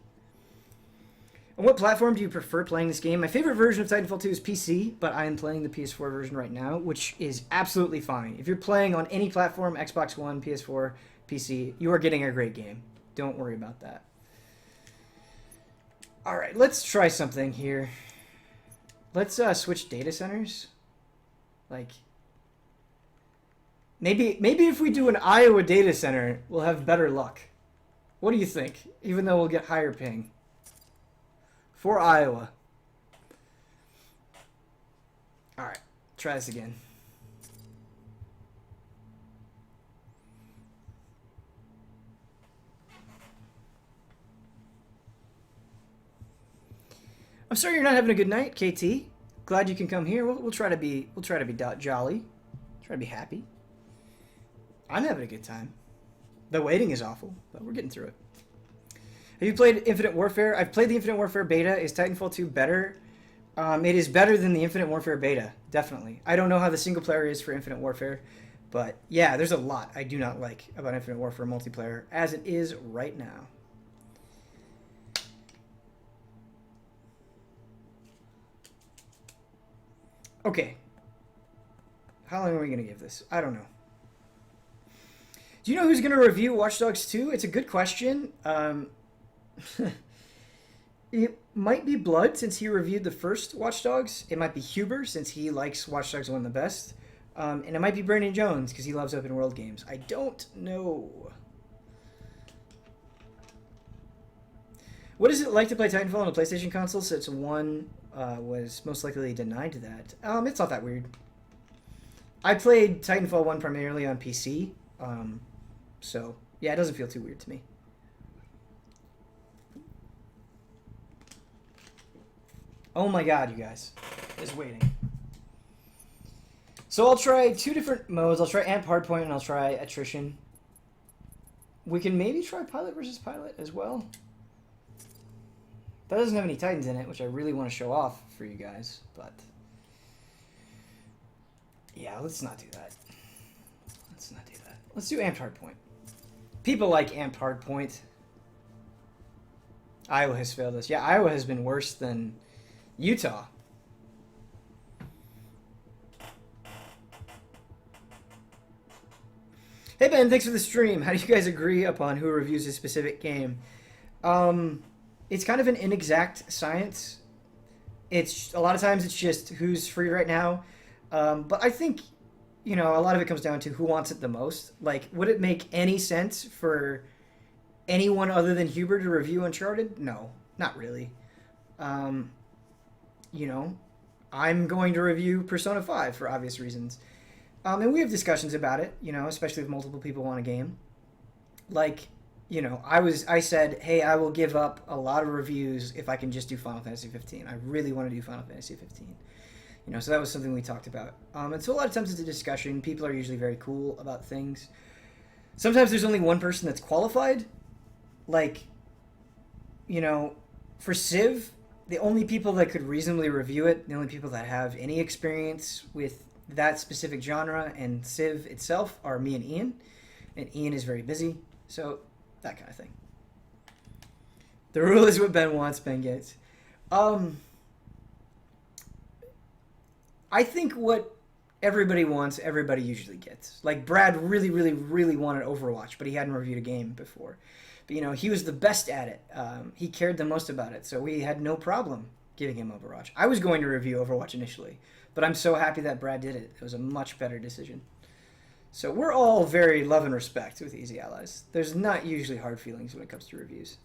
On what platform do you prefer playing this game? My favorite version of Titanfall 2 is PC, but I am playing the PS4 version right now, which is absolutely fine. If you're playing on any platform, Xbox One, PS4, PC, you are getting a great game. Don't worry about that. Alright, let's try something here. Let's switch data centers. Like, maybe if we do an Iowa data center, we'll have better luck. What do you think? Even though we'll get higher ping. For Iowa. Alright, try this again. I'm sorry you're not having a good night, KT. Glad you can come here. We'll try to be jolly. Try to be happy. I'm having a good time. The waiting is awful, but we're getting through it. Have you played Infinite Warfare? I've played the Infinite Warfare beta. Is Titanfall 2 better? It is better than the Infinite Warfare beta, definitely. I don't know how the single player is for Infinite Warfare, but yeah, there's a lot I do not like about Infinite Warfare multiplayer as it is right now. Okay. How long are we going to give this? I don't know. Do you know who's going to review Watch Dogs 2? It's a good question. It might be Blood, since he reviewed the first Watch Dogs. It might be Huber, since he likes Watch Dogs 1 the best. And it might be Brandon Jones, because he loves open world games. I don't know. What is it like to play Titanfall on a PlayStation console, since one was most likely denied that? It's not that weird. I played Titanfall 1 primarily on PC. So, yeah, it doesn't feel too weird to me. Oh my god, you guys. Is waiting. So I'll try 2 different modes. I'll try Amp Hardpoint and I'll try Attrition. We can maybe try Pilot versus Pilot as well. That doesn't have any Titans in it, which I really want to show off for you guys, but... yeah, let's not do that. Let's not do that. Let's do Amped Hardpoint. People like Amped Hardpoint. Iowa has failed us. Yeah, Iowa has been worse than Utah. Hey Ben, thanks for the stream. How do you guys agree upon who reviews a specific game? It's kind of an inexact science. It's a lot of times it's just who's free right now. But I think you know, a lot of it comes down to who wants it the most. Like, would it make any sense for anyone other than Huber to review Uncharted? No, not really. You know, I'm going to review Persona 5 for obvious reasons. And we have discussions about it, you know, especially if multiple people want a game. Like, you know, I said, hey, I will give up a lot of reviews if I can just do Final Fantasy 15. I really want to do Final Fantasy 15. You know, so that was something we talked about. And so a lot of times it's a discussion. People are usually very cool about things. Sometimes there's only one person that's qualified. Like, you know, for Civ, the only people that could reasonably review it, the only people that have any experience with that specific genre and Civ itself are me and Ian. And Ian is very busy. So, that kind of thing. The rule is what Ben wants, Ben gets. I think what everybody wants, everybody usually gets. Like, Brad really, really, really wanted Overwatch, but he hadn't reviewed a game before. But, you know, he was the best at it. He cared the most about it, so we had no problem giving him Overwatch. I was going to review Overwatch initially, but I'm so happy that Brad did it. It was a much better decision. So we're all very love and respect with Easy Allies. There's not usually hard feelings when it comes to reviews.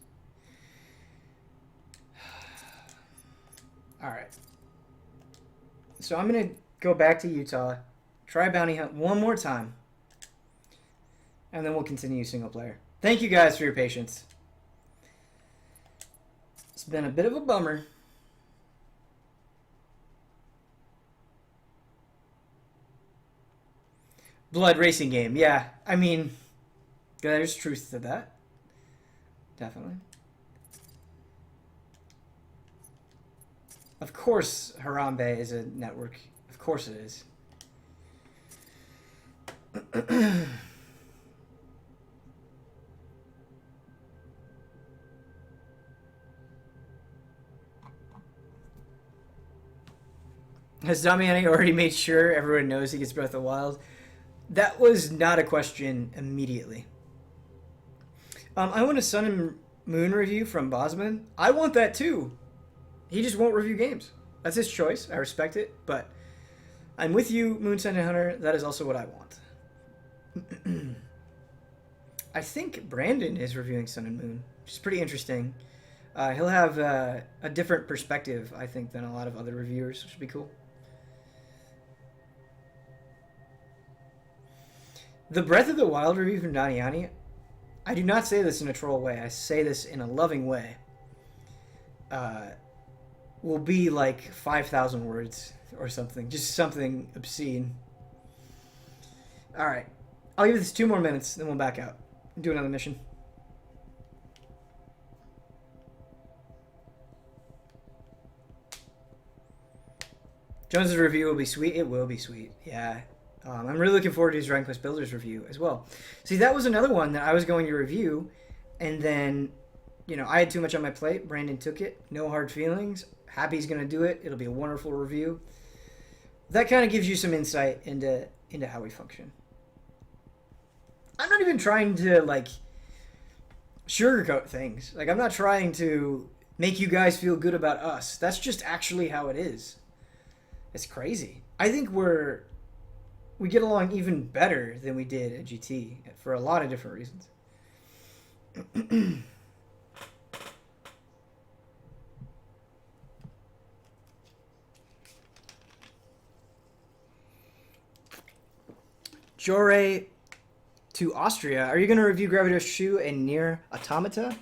All right. So I'm going to go back to Utah, try Bounty Hunt one more time, and then we'll continue single player. Thank you guys for your patience. It's been a bit of a bummer. Blood racing game, yeah. I mean, there's truth to that. Definitely. Of course Harambe is a network. Of course it is. Has Damiani already made sure everyone knows he gets Breath of the Wild? That was not a question immediately. I want a Sun and Moon review from Bosman. I want that too. He just won't review games. That's his choice. I respect it, but I'm with you, Moon Sun and Hunter. That is also what I want. I think Brandon is reviewing Sun and Moon, which is pretty interesting. He'll have a different perspective, I think, than a lot of other reviewers, which would be cool. The Breath of the Wild review from Damiani, I do not say this in a troll way. I say this in a loving way. Will be like 5,000 words or something. Just something obscene. Alright. I'll give this 2 more minutes, then we'll back out. Do another mission. Jones's review will be sweet. It will be sweet. Yeah. I'm really looking forward to his Dragon Quest Builders review as well. See, that was another one that I was going to review, and then, you know, I had too much on my plate. Brandon took it. No hard feelings. Happy he's going to do it. It'll be a wonderful review. That kind of gives you some insight into how we function. I'm not even trying to, like, sugarcoat things. Like, I'm not trying to make you guys feel good about us. That's just actually how it is. It's crazy. I think we get along even better than we did at GT for a lot of different reasons. Jore to Austria. Are you going to review Gravity Rush 2 and Nier Automata?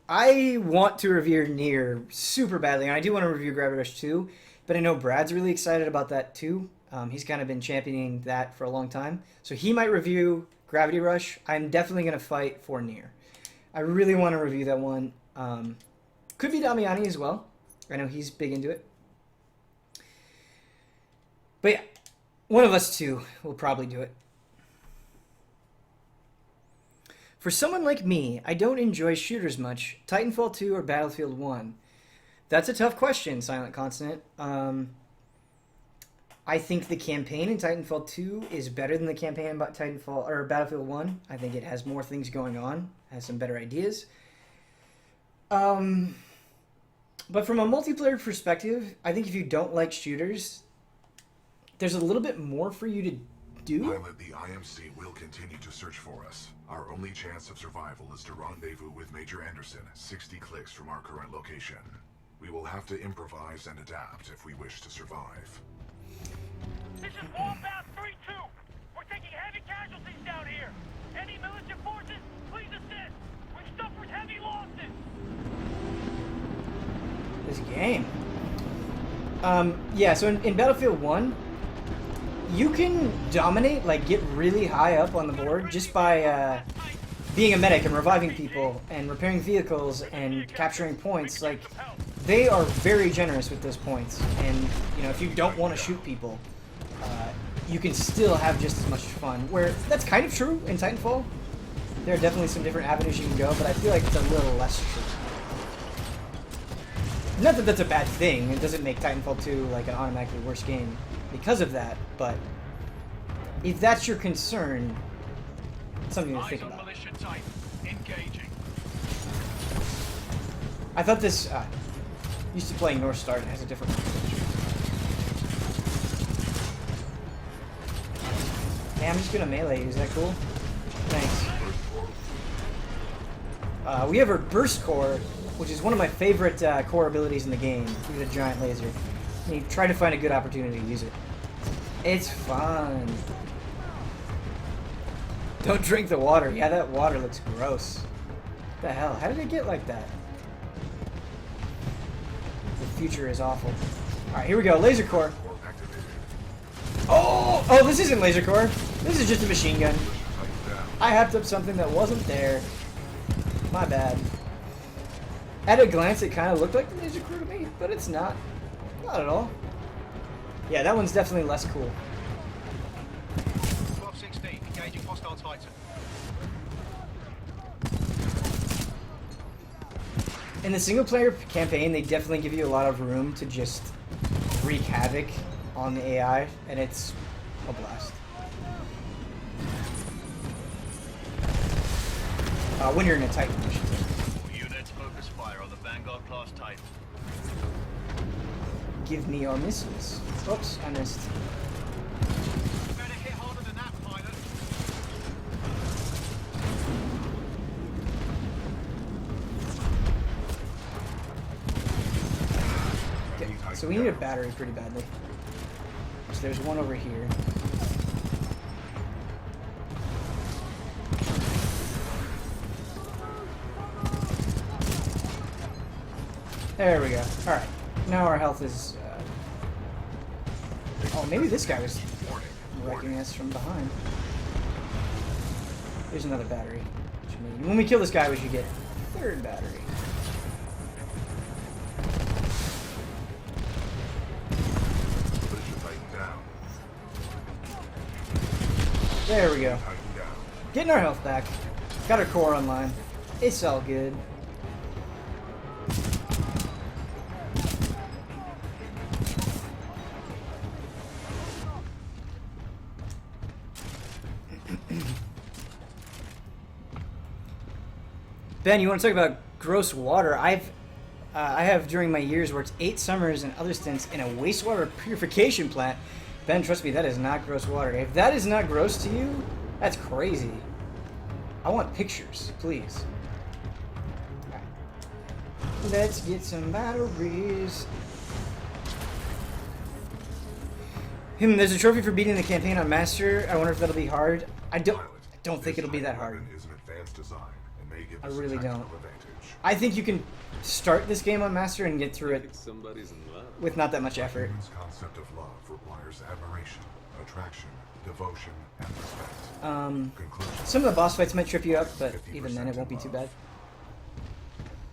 I want to review Nier super badly, and I do want to review Gravity Rush 2, but I know Brad's really excited about that too. He's kind of been championing that for a long time. So he might review Gravity Rush. I'm definitely going to fight for Nier. I really want to review that one. Could be Damiani as well. I know he's big into it. But yeah, one of us two will probably do it. For someone like me, I don't enjoy shooters much. Titanfall 2 or Battlefield 1? That's a tough question, Silent Consonant. I think the campaign in Titanfall 2 is better than the campaign about Titanfall or Battlefield 1. I think it has more things going on, has some better ideas. But from a multiplayer perspective, I think if you don't like shooters, there's a little bit more for you to do. Pilot, the IMC will continue to search for us. Our only chance of survival is to rendezvous with Major Anderson, 60 clicks from our current location. We will have to improvise and adapt if we wish to survive. This is Warpath 3-2. We're taking heavy casualties down here. Any militia forces, please assist. We've suffered heavy losses. This game. Yeah, so in Battlefield 1, you can dominate, like get really high up on the board just by being a medic and reviving people and repairing vehicles and capturing points. Like, they are very generous with those points. And, you know, if you don't want to shoot people, you can still have just as much fun. Where that's kind of true in Titanfall. There are definitely some different avenues you can go, but I feel like it's a little less true. Not that that's a bad thing. It doesn't make Titanfall 2 like an automatically worse game because of that, but if that's your concern, it's something to think about. Militia type. Engaging. I thought this used to playing North Star and it has a different one. Yeah, I'm just gonna melee you. Is that cool? Thanks. We have our burst core, which is one of my favorite core abilities in the game. Use a giant laser. And you try to find a good opportunity to use it. It's fun. Don't drink the water. Yeah, that water looks gross. What the hell? How did it get like that? The future is awful. Alright, here we go. Laser core. Oh! Oh, this isn't laser core. This is just a machine gun. I hyped up something that wasn't there. My bad. At a glance, it kind of looked like the laser core to me, but it's not. Not at all. Yeah, that one's definitely less cool. 12-16, engaging hostile Titan. In the single-player campaign, they definitely give you a lot of room to just wreak havoc on the AI, and it's a blast. When you're in a Titan mission. Units focus fire on the Vanguard class Titan. Give me your missiles. Oops, I missed. Better hit harder than that, pilot. Okay, so we need a battery pretty badly. So there's one over here. There we go. Alright. Now our health is... Oh, maybe this guy was wrecking us from behind. There's another battery. When we kill this guy, we should get a third battery. There we go. Getting our health back. Got our core online. It's all good. Ben, you want to talk about gross water? I have during my years worked 8 summers and other stints in a wastewater purification plant. Ben, trust me, that is not gross water. If that is not gross to you, that's crazy. I want pictures, please. Right. Let's get some batteries. There's a trophy for beating the campaign on Master. I wonder if that'll be hard. I don't think it'll be that hard. I really don't. I think you can start this game on Master and get through it with not that much effort. Human's concept of love requires admiration, attraction, devotion, and respect. Conclusion. Some of the boss fights might trip you up, but even then it won't be too bad.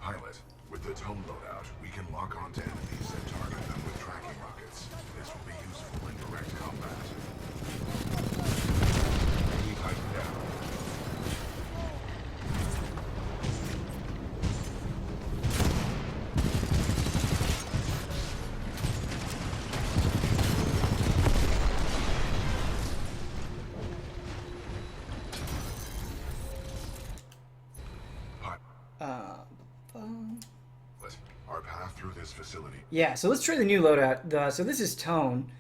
Pilot, with the tome loadout, we can lock onto enemies and target them with tracking rockets. This will be useful in direct combat. Enemy Titan down. Our path through this facility. Yeah, so let's try the new loadout. So this is Tone.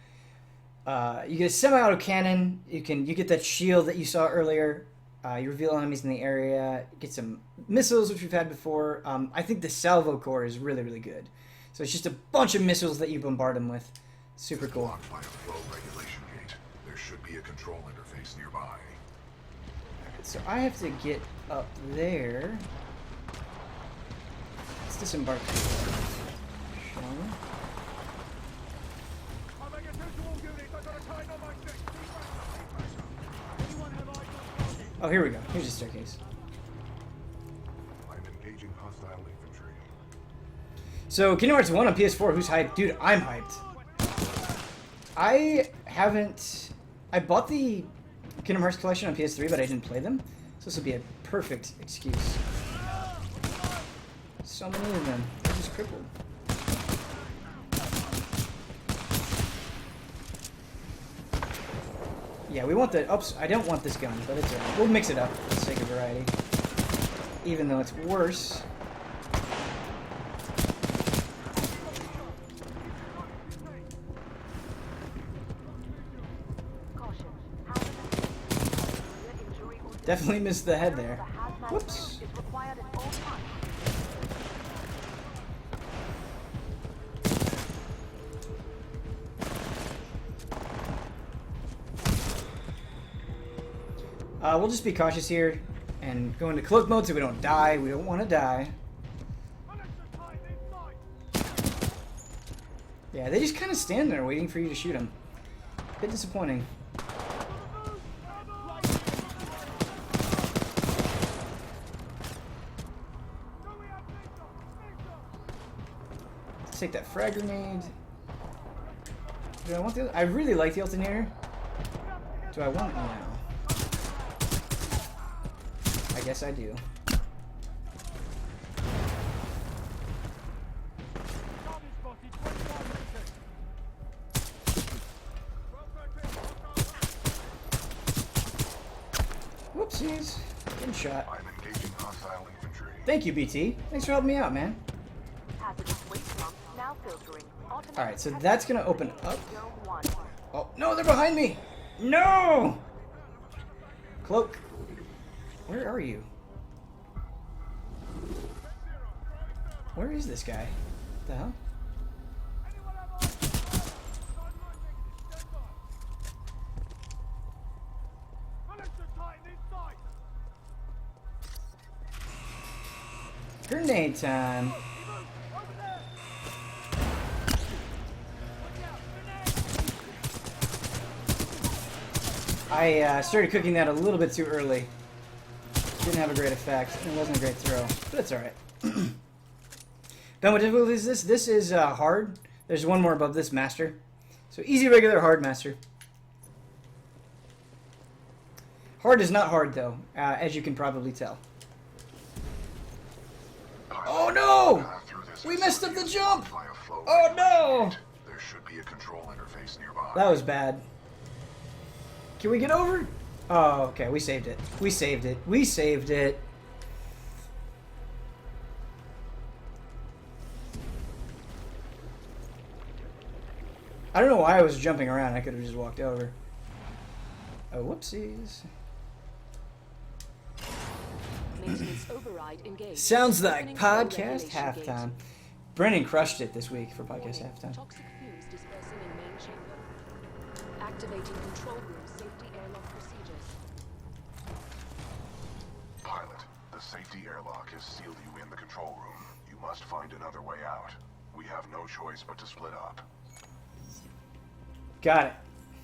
You get a semi-auto cannon. You get that shield that you saw earlier. You reveal enemies in the area. Get some missiles, which we've had before. I think the salvo core is really, really good. So it's just a bunch of missiles that you bombard them with. Super cool. Blocked by a flow regulation gate. There should be a control interface nearby. So I have to get up there. Let's disembark. Shall we? Oh, here we go. Here's a staircase. I'm engaging hostile infantry. So, Kingdom Hearts 1 on PS4, who's hyped? Dude, I'm hyped. I haven't... I bought the Kingdom Hearts collection on PS3, but I didn't play them. So this will be a perfect excuse. So many of them. They're just crippled. Yeah, we want the... Oops, I don't want this gun, but it's alright. We'll mix it up for the sake of variety. Even though it's worse. Definitely missed the head there. Whoops. We'll just be cautious here and go into cloak mode so we don't die. We don't want to die. Yeah, they just kind of stand there waiting for you to shoot them. A bit disappointing. Let's take that frag grenade. Do I want the? I really like the alternator. Do I want it now? I guess I do. Whoopsies. Good shot. I'm engaging hostile infantry. Thank you, BT. Thanks for helping me out, man. Alright, so that's gonna open up. Oh, no, they're behind me! No! Cloak. Where are you? Where is this guy? What the hell? Grenade time. I started cooking that a little bit too early. Didn't have a great effect. It wasn't a great throw, but it's alright. Ben, what difficulty is this? This is hard. There's one more above this, master. So easy, regular, hard, master. Hard is not hard, though, as you can probably tell. Oh no! We messed up the jump! Oh no! There should be a control interface nearby. That was bad. Can we get over? Oh, okay, we saved it. We saved it. We saved it. I don't know why I was jumping around. I could have just walked over. Oh, whoopsies. Sounds like podcast halftime. Brennan crushed it this week for podcast halftime. Activating control room safety airlock procedures. Pilot, the safety airlock has sealed you in the control room. You must find another way out. We have no choice but to split up. Got it.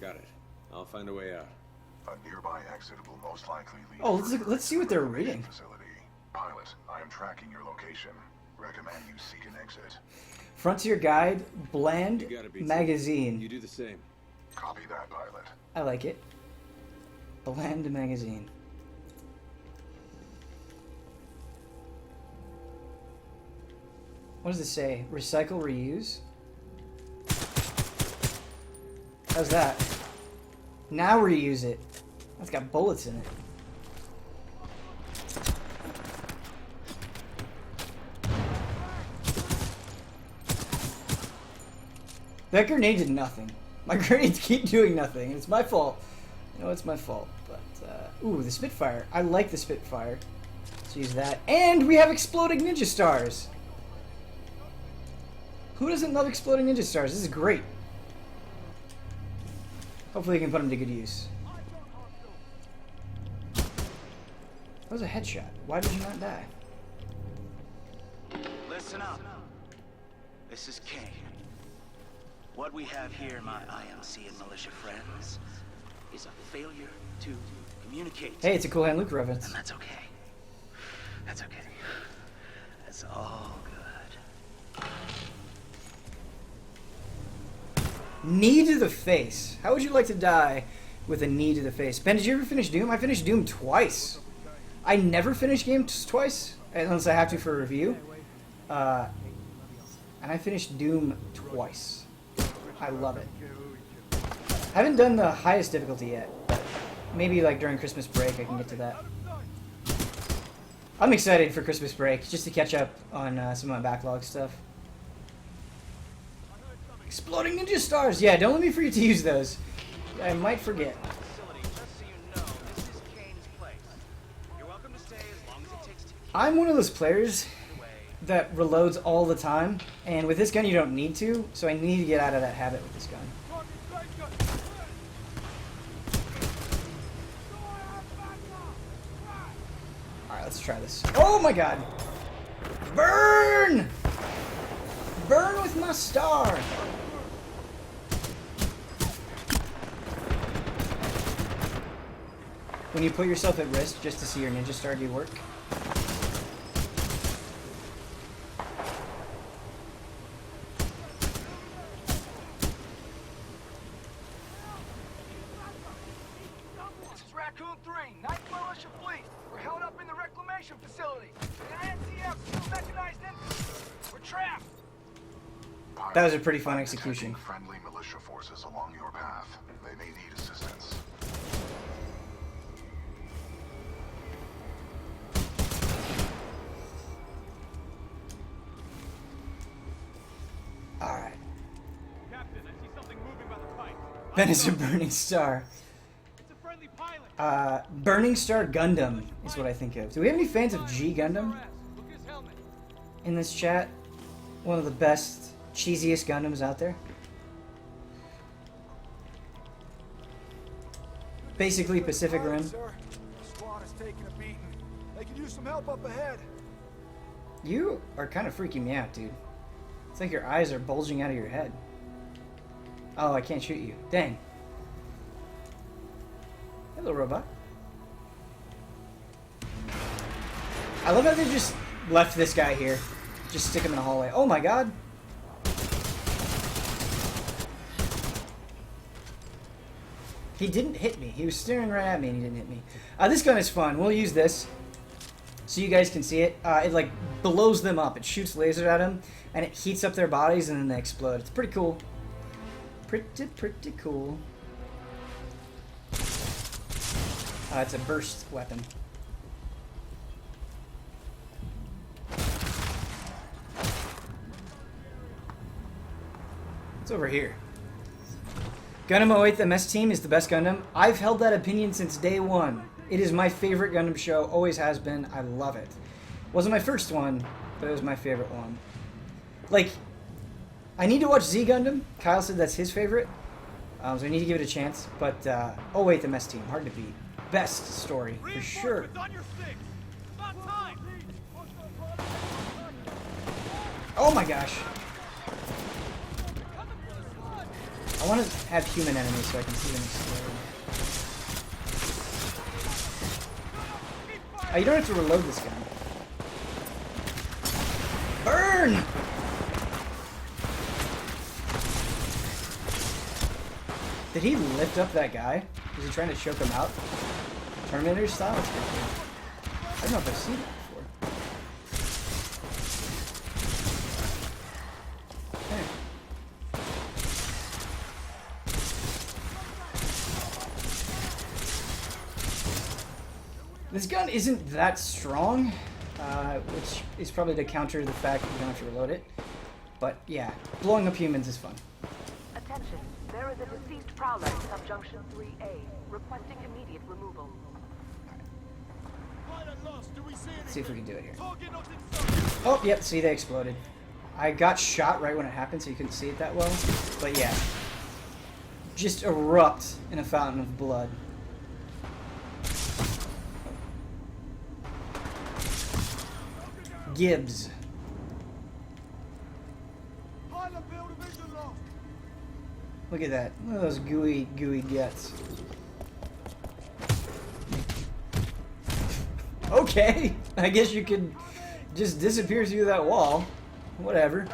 Got it. I'll find a way out. A nearby exit will most likely lead Oh, to let's see what they're reading. Facility. Pilot, I am tracking your location. Recommend you seek an exit. Frontier Guide, Bland You gotta be Magazine. You do the same. Copy that, pilot. I like it. Bland Magazine. What does it say? Recycle, reuse? How's that? Now reuse it. That's got bullets in it. That grenade did nothing. My grenades keep doing nothing. It's my fault. You know, it's my fault. But, ooh, the Spitfire. I like the Spitfire. Let's use that. And we have exploding ninja stars. Who doesn't love exploding ninja stars? This is great. Hopefully we can put them to good use. That was a headshot. Why did you not die? Listen up. This is King. What we have here, my IMC and militia friends, is a failure to communicate. Hey, it's a cool hand Luke reference. And that's okay. That's okay. That's all good. Knee to the face. How would you like to die with a knee to the face? Ben, did you ever finish Doom? I finished Doom twice. I never finish games twice, unless I have to for a review. And I finished Doom twice. I love it. I haven't done the highest difficulty yet, but maybe like during Christmas break I can get to that. I'm excited for Christmas break, just to catch up on some of my backlog stuff. Exploding ninja stars! Yeah, don't let me forget to use those. I might forget. I'm one of those players that reloads all the time, and with this gun you don't need to, so I need to get out of that habit with this gun. Alright, let's try this. Oh my god! Burn! Burn with my star! When you put yourself at risk just to see your ninja star do work. This is Raccoon 3, 9th Militia Fleet. We're held up in the reclamation facility. The INTF still mechanized infantry. We're trapped. That was a pretty fun execution. Friendly militia forces along your path. They may need assistance. Alright. Captain, I see something moving by the pipe. Ben is a Burning Star. It's a friendly pilot. Burning Star Gundam is what I think of. Do we have any fans of G Gundam Look at his helmet. in this chat? One of the best, cheesiest Gundams out there. Basically Pacific Rim. Sir, the squad is taking a beating. They could use some help up ahead. You are kind of freaking me out, dude. It's like your eyes are bulging out of your head. Oh, I can't shoot you. Dang. Hello, robot. I love how they just left this guy here. Just stick him in the hallway. Oh my god. He didn't hit me. He was staring right at me and he didn't hit me. This gun is fun. We'll use this so you guys can see it. It like blows them up. It shoots lasers at them and it heats up their bodies and then they explode. It's pretty cool. Pretty cool. It's a burst weapon. It's over here. Gundam 08, the MS team, is the best Gundam. I've held that opinion since day one. It is my favorite Gundam show, always has been. I love it. Wasn't my first one, but it was my favorite one. Like, I need to watch Z Gundam. Kyle said that's his favorite, so I need to give it a chance. But 08, the MS team, hard to beat. Best story, for sure. Oh my gosh. I want to have human enemies so I can see them explode. Oh, you don't have to reload this gun. Burn! Did he lift up that guy? Was he trying to choke him out? Terminator style? That's pretty cool. I don't know if I've seen that before. Hey. This gun isn't that strong, which is probably to counter the fact that you don't have to reload it. But yeah, blowing up humans is fun. Attention, there is is a deceased prowler in subjunction 3A, requesting immediate removal. Let's see if we can do it here. Oh, yep, see, they exploded. I got shot right when it happened, so you couldn't see it that well. But yeah. Just erupt in a fountain of blood. Gibbs. Look at that. Look at those gooey guts. Okay. I guess you could just disappear through that wall. Whatever.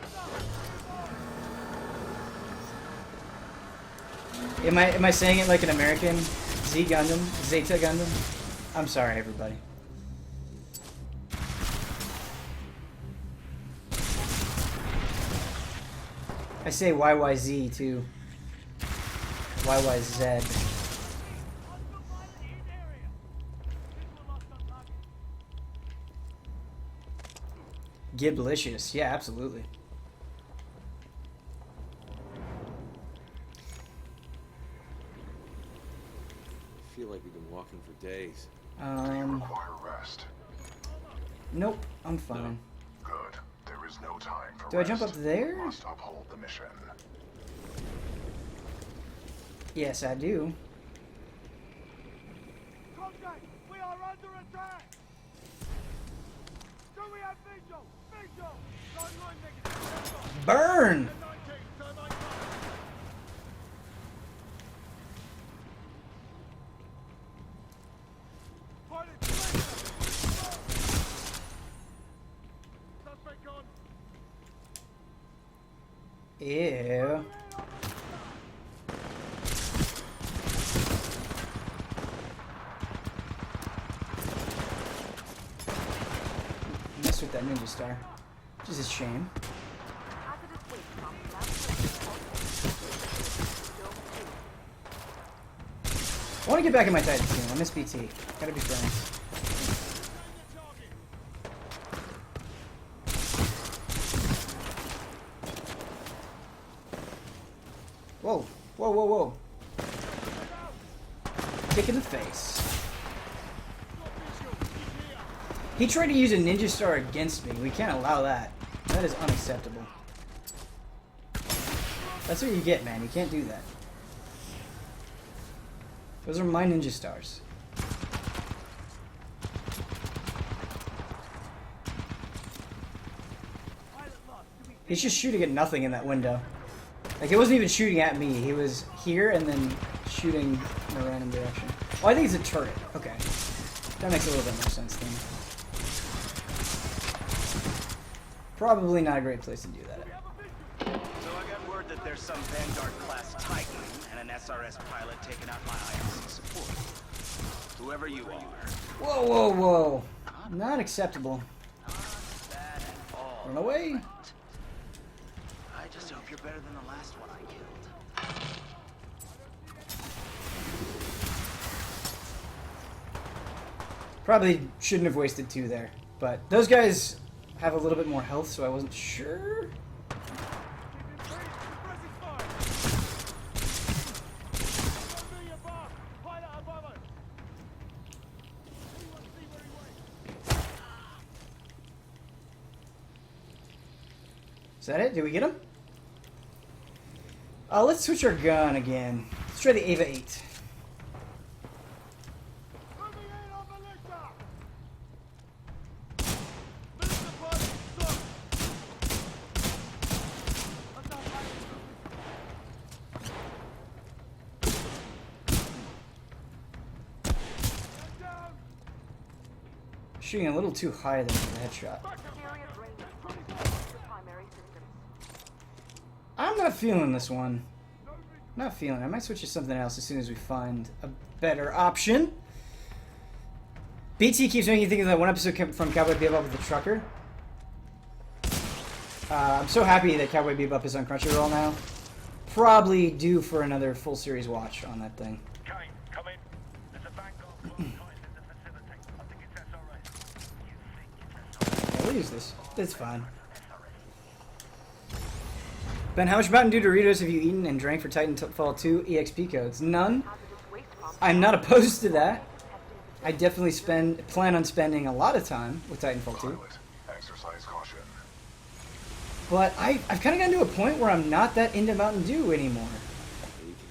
Am I saying it like an American? Z Gundam? Zeta Gundam? I'm sorry, everybody. I say YYZ too. YYZ. Giblicious. Yeah, absolutely. I feel like we've been walking for days. Do you require rest? Nope, I'm fine. No. Good. There is no time for Do rest. I jump up there? You must uphold the mission. Yes, I do. Contact! We are under attack! Do we have visual? Visual! Sideline negative. Burn! Ew. Mess with that ninja star. Which is a shame. I want to get back in my Titan team. I miss BT. Gotta be friends. Whoa. Whoa, whoa, whoa. Kick in the face. He tried to use a ninja star against me. We can't allow that. That is unacceptable. That's what you get, man. You can't do that. Those are my ninja stars. He's just shooting at nothing in that window. Like, it wasn't even shooting at me. He was here and then shooting in a random direction. Oh, I think it's a turret. Okay. That makes a little bit more sense then. Probably not a great place to do that. So I got word that there's some Vanguard-class Titan and an SRS pilot taking out my IMC support. Whoever you are. Whoa, whoa, whoa. Not acceptable. Run away. I just hope you're better than the last one I killed. Probably shouldn't have wasted 2 there. But those guys have a little bit more health, so I wasn't sure. Is that it? Did we get him? Let's switch our gun again. Let's try the Ava 8. Shooting a little too high there for the headshot. I'm not feeling this one. Not feeling it. I might switch to something else as soon as we find a better option. BT keeps making me think of that one episode from Cowboy Bebop with the trucker. I'm so happy that Cowboy Bebop is on Crunchyroll now. Probably due for another full series watch on that thing. Kane, come in. There's a Vanguard class Titan in the facility. I think it's SRS. You think it's SRS? Yeah, we'll use this. It's fine. Ben, how much Mountain Dew Doritos have you eaten and drank for Titanfall 2 EXP codes? None. I'm not opposed to that. I definitely plan on spending a lot of time with Titanfall 2. Exercise caution. But I've kind of gotten to a point where I'm not that into Mountain Dew anymore.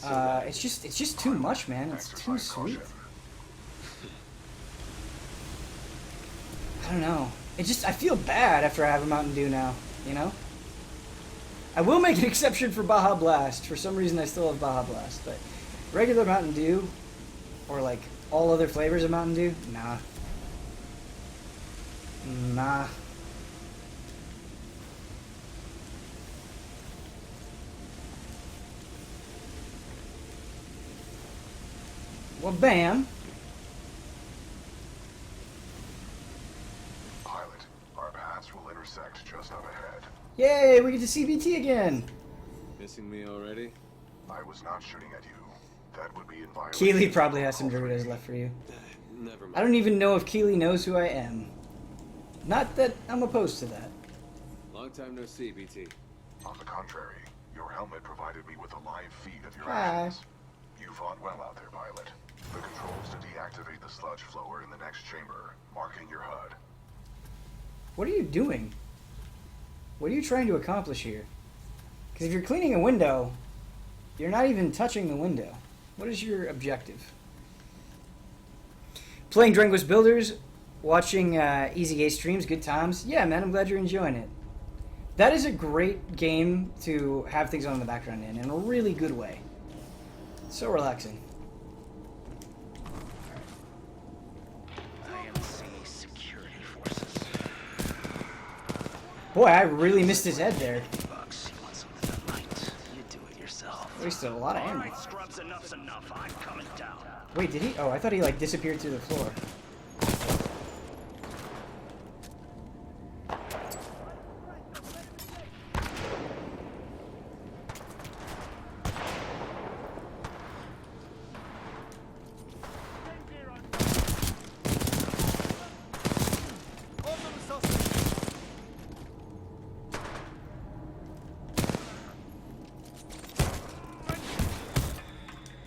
It's just too much, man. It's too sweet. I don't know. I feel bad after I have a Mountain Dew now, you know? I will make an exception for Baja Blast. For some reason I still have Baja Blast, but regular Mountain Dew, or like all other flavors of Mountain Dew, nah. Nah. Well, bam. Pilot, our paths will intersect just up ahead. Yay, we get to see BT again. Missing me already? I was not shooting at you. That would be in violation. Keeley probably has some Doritos left for you. Never mind. I don't even know if Keeley knows who I am. Not that I'm opposed to that. Long time no see, BT. On the contrary, your helmet provided me with a live feed of your Hi. actions. You fought well out there, pilot. The controls to deactivate the sludge flower in the next chamber, marking your HUD. What are you doing? What are you trying to accomplish here? Because if you're cleaning a window, you're not even touching the window. What is your objective? Playing Dranguis Builders, watching Easy A streams, good times. Yeah, man, I'm glad you're enjoying it. That is a great game to have things on in the background in a really good way. So relaxing. IMC security forces. Boy, I really missed his head there. Bucks, you want something that light? You do it yourself. Wasted a lot of ammo. Alright, scrubs, enough's enough. I'm coming down. Wait, did he? Oh, I thought he like disappeared through the floor.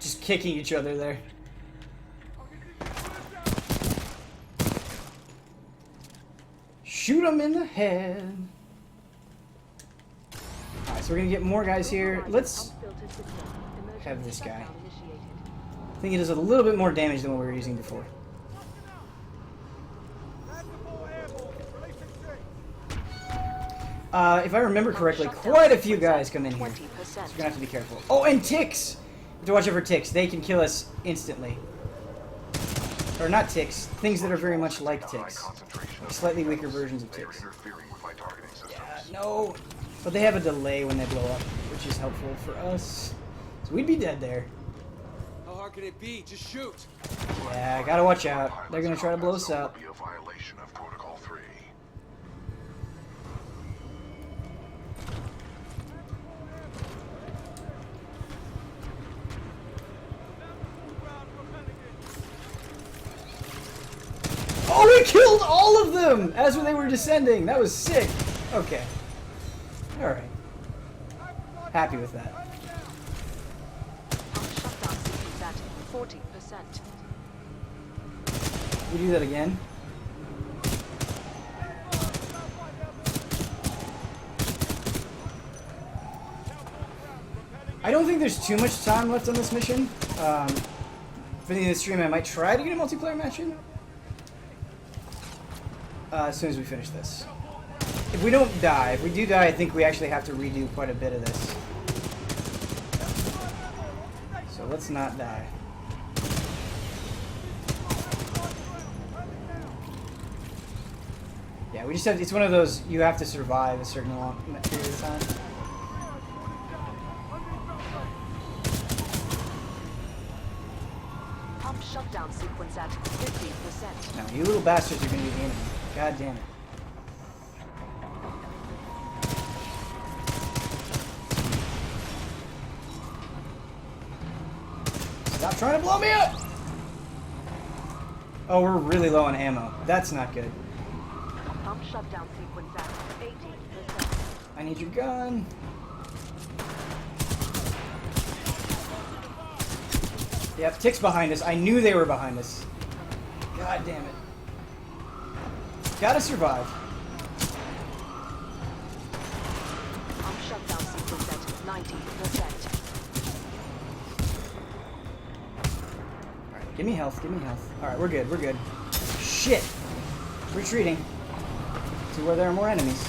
Just kicking each other there. Shoot him in the head. Alright, so we're gonna get more guys here. Let's have this guy. I think he does a little bit more damage than what we were using before. If I remember correctly, quite a few guys come in here. So we're gonna have to be careful. Oh, and ticks! We have to watch out for ticks. They can kill us instantly. Or not ticks, things that are very much like ticks. Slightly weaker versions of ticks. Yeah, no. But they have a delay when they blow up, which is helpful for us. So we'd be dead there. How hard can it be? Just shoot. Yeah, gotta watch out. They're gonna try to blow us up. Be a violation of Protocol 3. Oh, we killed all of them as they were descending. That was sick. Okay. Alright. Happy with that. Shutdown sequence at 40%. We do that again. I don't think there's too much time left on this mission. Finishing this stream, I might try to get a multiplayer match in. As soon as we finish this. If we don't die, if we do die, I think we actually have to redo quite a bit of this. So let's not die. Yeah, we just have, it's one of those, you have to survive a certain long period of time. Pump shutdown sequence at 50%. No, you little bastards are gonna be the enemy. God damn it. Stop trying to blow me up! Oh, we're really low on ammo. That's not good. Pump shutdown sequence at 80%. I need your gun. Yep, Tick's behind us. I knew they were behind us. God damn it. Gotta survive. Shutdown sequence at 90%. Alright, give me health, give me health. Alright, we're good, we're good. Shit! Retreating to where there are more enemies.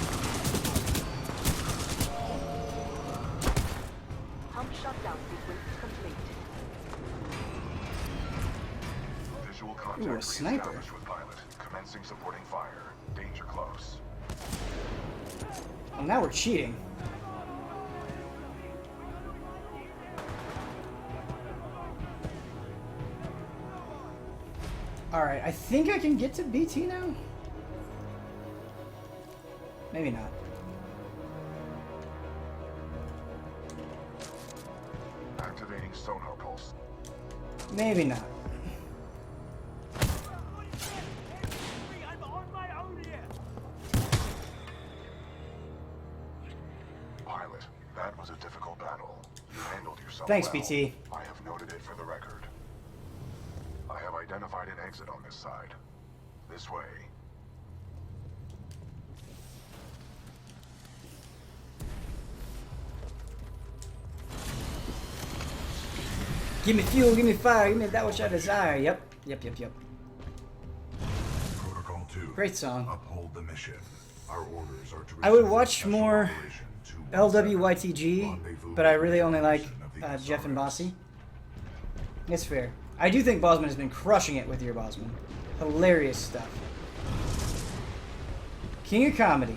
Pump shutdown sequence complete. Visual contact Ooh, a sniper. reestablished with pilot. Commencing supporting fire. Danger close. Well, now we're cheating. Alright, I think I can get to BT now? Maybe not. Activating sonar pulse. Maybe not. I'm on my own here. Pilot, that was a difficult battle. You handled yourself Thanks, well. BT. I have noted it for the record. I have identified an exit on this side. This way. Give me fuel, give me fire, give me that which I desire. Yep. Protocol 2. Great song. Uphold the mission. Our orders are to I would resume watch special more operation 217. LWYTG, but I really only like Jeff and Bossy. It's fair. I do think Bosman has been crushing it with your Bosman. Hilarious stuff. King of Comedy.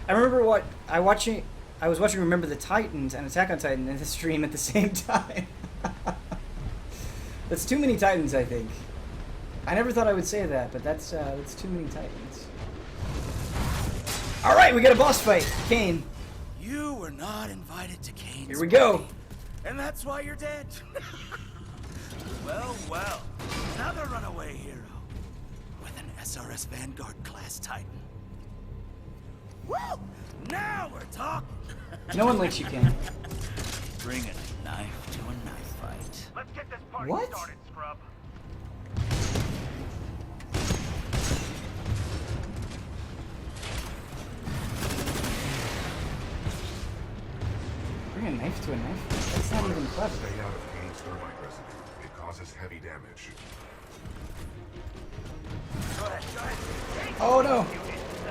I remember I was watching Remember the Titans and Attack on Titan in the stream at the same time. That's too many Titans, I think. I never thought I would say that, but that's too many Titans. All right, we got a boss fight. Kane. You were not invited to Kane's Here we go. party, and that's why you're dead. Well, another runaway hero with an SRS Vanguard class Titan. Woo! Now we're talking. No one likes you, Kane. Bring a knife to a knife fight. Let's get this party What? started, scrub. Bring a knife to a knife? That's not even clever. Stay out of Kane's thermite residue. It causes heavy damage. Oh no!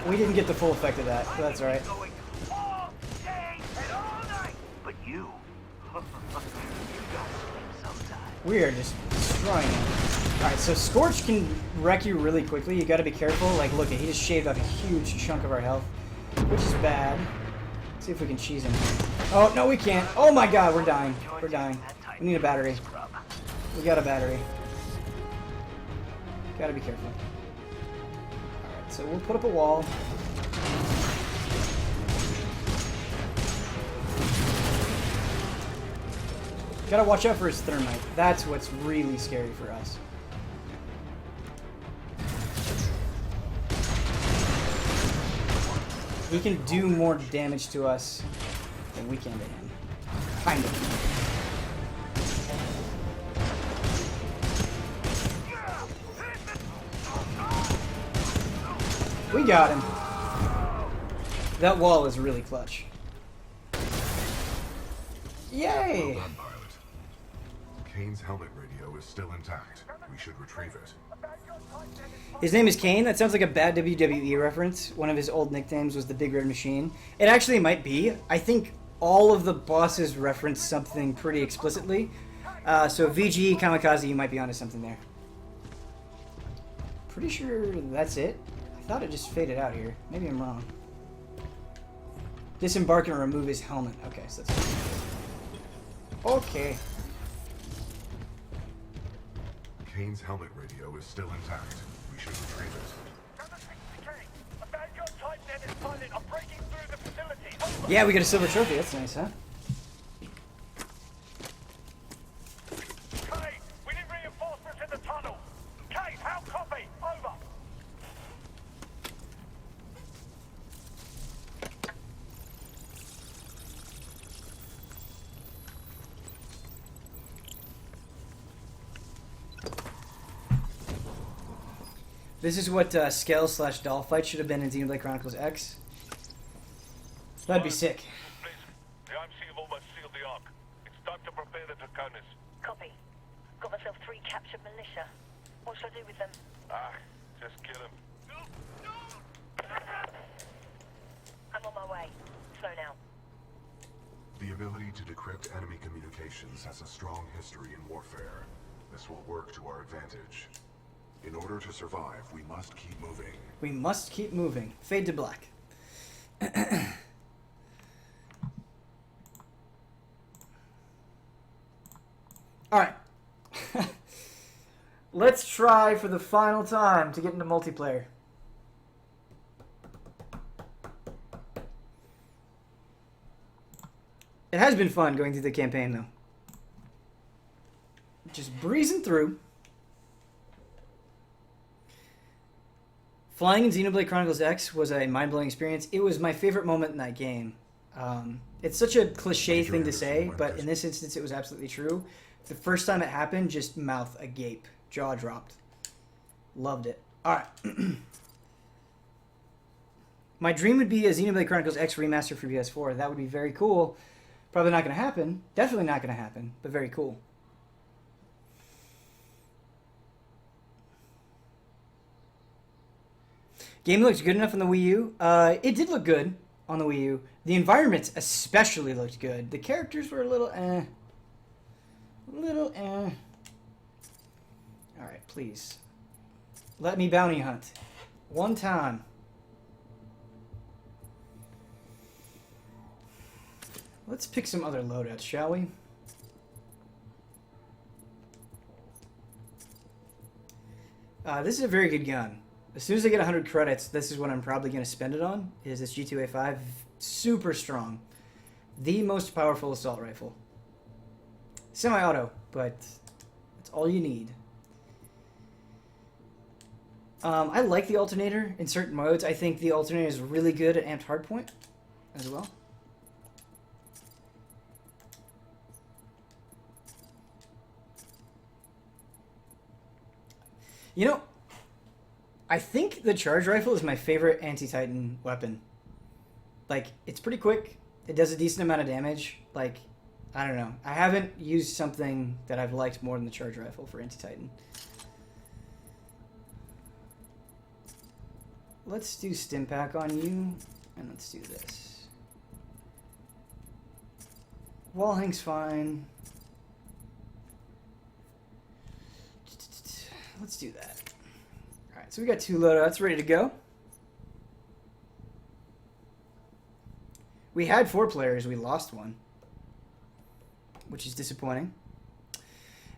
We didn't get the full effect of that, but that's alright. Going all day and all night. But you, you gotta sleep sometime. We are just destroying him. Alright, so Scorch can wreck you really quickly. You gotta be careful. Like, look, he just shaved off a huge chunk of our health, which is bad. Let's see if we can cheese him. Oh, no, we can't. Oh my god, we're dying. We're dying. We need a battery. We got a battery. Gotta be careful. Alright, so we'll put up a wall. Gotta watch out for his thermite. That's what's really scary for us. He can do more damage to us than we can to him. Kind of. We got him. That wall is really clutch. Yay! Well done, pilot. Kane's helmet radio is still intact. We should retrieve it. His name is Kane. That sounds like a bad WWE reference. One of his old nicknames was the Big Red Machine. It actually might be. I think all of the bosses reference something pretty explicitly. So VG, Kamikaze, you might be onto something there. Pretty sure that's it. I thought it just faded out here. Maybe I'm wrong. Disembark and remove his helmet. Okay, so that's okay. Kane's helmet radio is still intact. We should retrieve it. A Vanguard Titan and its pilot are breaking through the facility. Over. Yeah, we got a silver trophy. That's nice, huh? Kay, we need reinforcements in the tunnel. Kay, how copy? Over. This is what Scale / Doll Fight should have been in Xenoblade Chronicles X. That'd be sick. The IMC have almost sealed the Ark. It's time to prepare the Draconis. Copy. Got myself 3 captured militia. What should I do with them? Just kill him. I'm on my way. Slow now. The ability to decrypt enemy communications has a strong history in warfare. This will work to our advantage. In order to survive, we must keep moving. We must keep moving. Fade to black. Alright. Let's try for the final time to get into multiplayer. It has been fun going through the campaign, though. Just breezing through. Flying in Xenoblade Chronicles X was a mind-blowing experience. It was my favorite moment in that game. It's such a cliche thing to say, but in this instance, it was absolutely true. The first time it happened, just mouth agape. Jaw dropped. Loved it. Alright. My dream would be a Xenoblade Chronicles X remaster for PS4. That would be very cool. Probably not going to happen. Definitely not going to happen, but very cool. Game looked good enough on the Wii U. It did look good on the Wii U. The environments especially looked good. The characters were a little eh. Alright, please. Let me bounty hunt. One time. Let's pick some other loadouts, shall we? This is a very good gun. As soon as I get 100 credits, this is what I'm probably going to spend it on, is this G2A5. Super strong. The most powerful assault rifle. Semi-auto, but that's all you need. I like the alternator in certain modes. I think the alternator is really good at amped hardpoint as well. You know, I think the charge rifle is my favorite anti-Titan weapon. Like, it's pretty quick. It does a decent amount of damage. Like, I don't know. I haven't used something that I've liked more than the charge rifle for anti-Titan. Let's do stim pack on you, and let's do this. Wall hang's fine. Let's do that. Alright, so we got 2 loadouts ready to go. We had 4 players, we lost 1. Which is disappointing.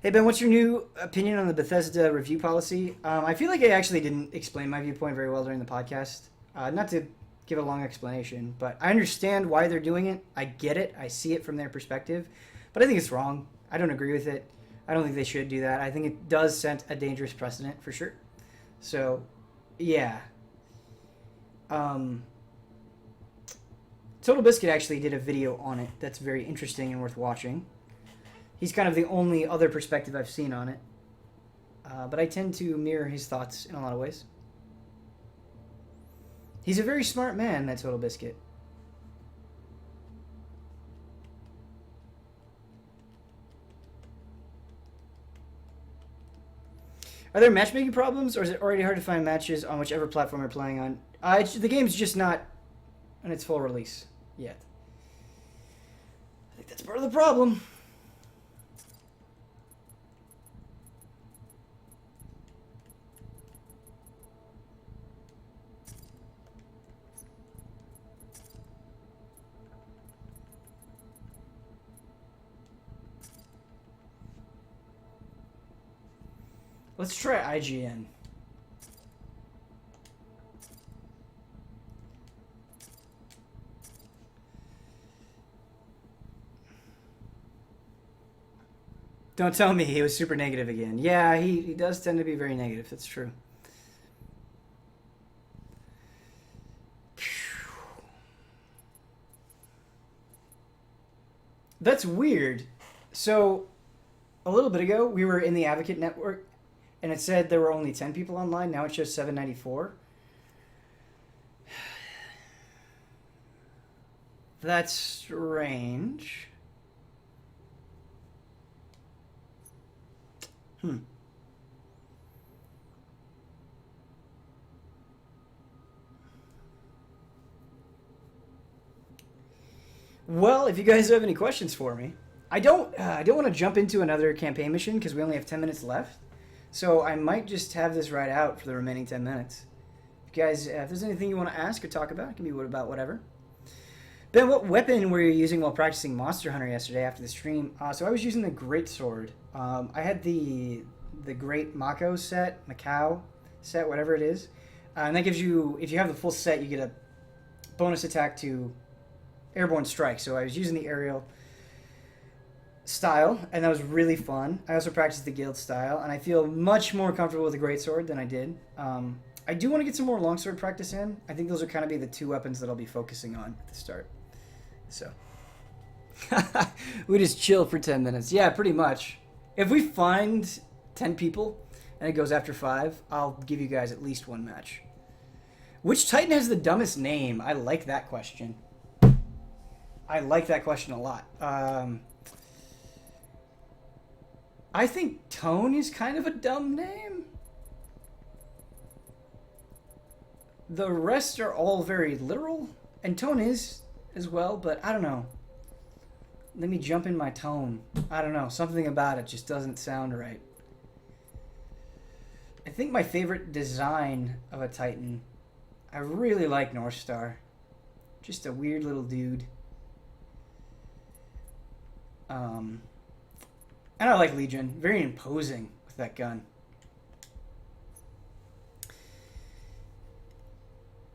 Hey Ben, what's your new opinion on the Bethesda review policy? I feel like I actually didn't explain my viewpoint very well during the podcast. Not to give a long explanation, but I understand why they're doing it. I get it. I see it from their perspective. But I think it's wrong. I don't agree with it. I don't think they should do that. I think it does set a dangerous precedent, for sure. So, yeah. Total Biscuit actually did a video on it that's very interesting and worth watching. He's kind of the only other perspective I've seen on it. But I tend to mirror his thoughts in a lot of ways. He's a very smart man, that Total Biscuit. Are there matchmaking problems, or is it already hard to find matches on whichever platform you're playing on? The game's just not in its full release yet. I think that's part of the problem. Let's try IGN. Don't tell me he was super negative again. Yeah, he does tend to be very negative. That's true. That's weird. So, a little bit ago, we were in the Advocate Network, and it said there were only 10 people online. Now it shows 794. That's strange. Well, if you guys have any questions for me, I don't want to jump into another campaign mission because we only have 10 minutes left. So I might just have this right out for the remaining 10 minutes. If you guys, if there's anything you want to ask or talk about, it can be about whatever. Ben, what weapon were you using while practicing Monster Hunter yesterday after the stream? So I was using the Greatsword. I had the Great Mako set, Macau set, whatever it is. And that gives you, if you have the full set, you get a bonus attack to airborne strike. So I was using the aerial style, and that was really fun. I also practiced the guild style, and I feel much more comfortable with the Greatsword than I did. I do want to get some more longsword practice in. I think those will kind of be the two weapons that I'll be focusing on at the start. So we just chill for 10 minutes. Yeah, pretty much. If we find 10 people and it goes after 5, I'll give you guys at least one match. Which Titan has the dumbest name? I like that question. I like that question a lot. I think Tone is kind of a dumb name. The rest are all very literal, and Tone is as well, but I don't know. Let me jump in my Tone. I don't know. Something about it just doesn't sound right. I think my favorite design of a Titan, I really like North Star. Just a weird little dude. And I like Legion. Very imposing with that gun.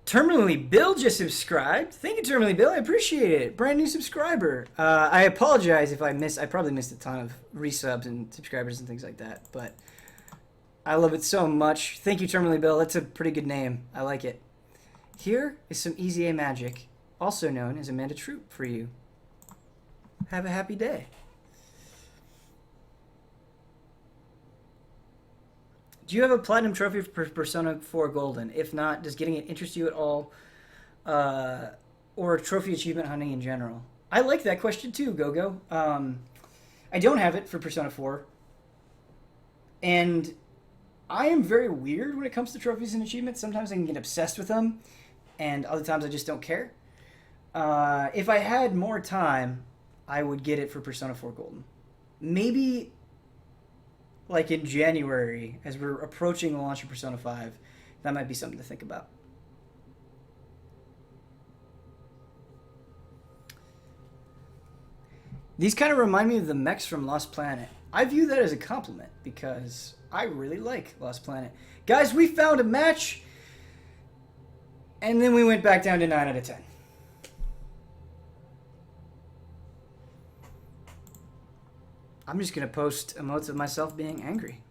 Terminally Bill just subscribed. Thank you, Terminally Bill. I appreciate it. Brand new subscriber. I apologize if I probably missed a ton of resubs and subscribers and things like that, but I love it so much. Thank you, Terminally Bill. That's a pretty good name. I like it. Here is some Easy A magic, also known as Amanda Troop, for you. Have a happy day. Do you have a platinum trophy for Persona 4 Golden? If not, does getting it interest you at all? Or trophy achievement hunting in general? I like that question too, Gogo. I don't have it for Persona 4. And I am very weird when it comes to trophies and achievements. Sometimes I can get obsessed with them, and other times I just don't care. If I had more time, I would get it for Persona 4 Golden. Maybe like in January, as we're approaching the launch of Persona 5, that might be something to think about. These kind of remind me of the mechs from Lost Planet. I view that as a compliment because I really like Lost Planet. Guys, we found a match, and then we went back down to 9 out of 10. I'm just going to post emotes of myself being angry.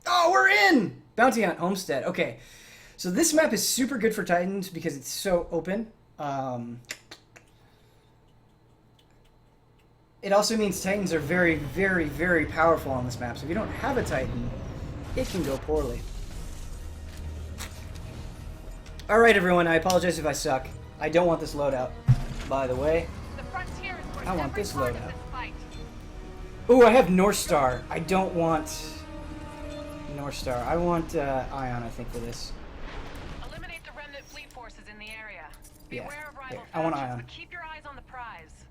Oh, we're in! Bounty Hunt Homestead. Okay. So this map is super good for Titans because it's so open. It also means Titans are very, very, very powerful on this map. So if you don't have a Titan, it can go poorly. Alright, everyone. I apologize if I suck. I don't want this loadout. By the way, I want this loadout. Ooh, I have North Star. I don't want North Star. I want Ion, I think, for this. Eliminate the remnant fleet forces in the area. Beware of rival I want Ion. But keep your eyes on the prize.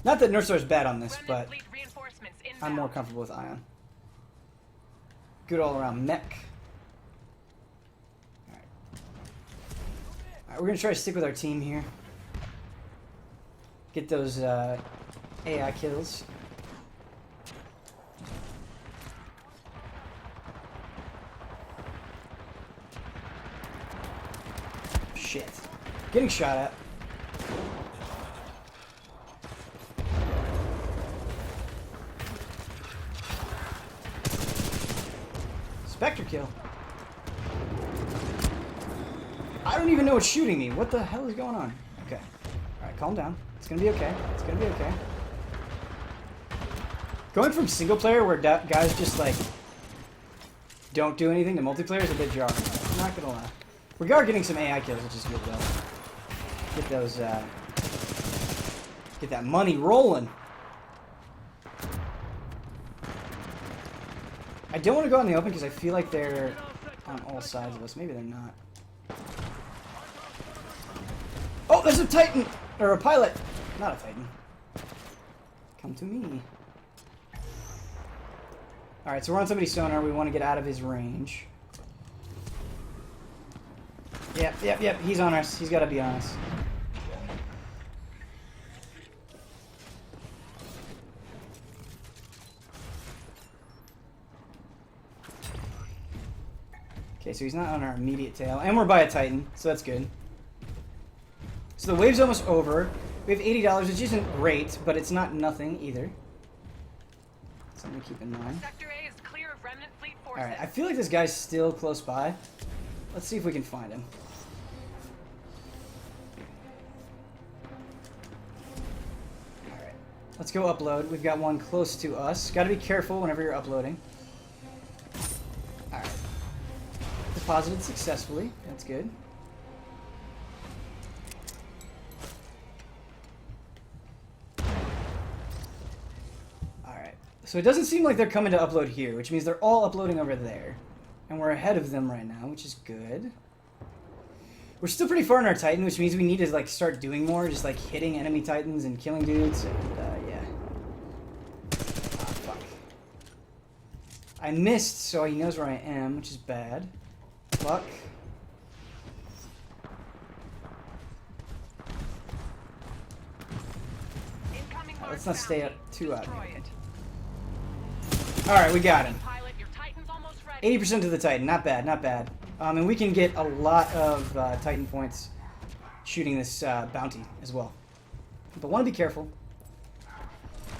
Not that North Star is bad on this, but I'm more comfortable with Ion. Good all-around mech. Alright, we're going to try to stick with our team here. Get those AI kills. Shit. Getting shot at. Spectre kill. I don't even know what's shooting me. What the hell is going on? Okay. Alright, calm down. It's gonna be okay. It's gonna be okay. Going from single player where guys just like don't do anything to multiplayer is a bit jarring. I'm not gonna lie. We are getting some AI kills, which is good though. Get those, get that money rolling. I don't want to go out in the open because I feel like they're on all sides of us. Maybe they're not. Oh, there's a Titan! Or a pilot! Not a Titan. Come to me. Alright, so we're on somebody's sonar. We want to get out of his range. Yep. He's on us. He's got to be on us. Okay, so he's not on our immediate tail. And we're by a Titan, so that's good. So the wave's almost over. We have $80, which isn't great, but it's not nothing either. Something to keep in mind. Sector A is clear of remnant fleet forces. Alright, I feel like this guy's still close by. Let's see if we can find him. Alright, let's go upload. We've got one close to us. Gotta be careful whenever you're uploading. Alright. Deposited successfully. That's good. So it doesn't seem like they're coming to upload here, which means they're all uploading over there. And we're ahead of them right now, which is good. We're still pretty far in our Titan, which means we need to like start doing more, just like hitting enemy Titans and killing dudes, and yeah. Ah, fuck. I missed, so he knows where I am, which is bad. Fuck. Let's not stay up too out here. Alright, we got him. 80% to the Titan. Not bad, not bad. And we can get a lot of Titan points shooting this bounty as well. But want to be careful.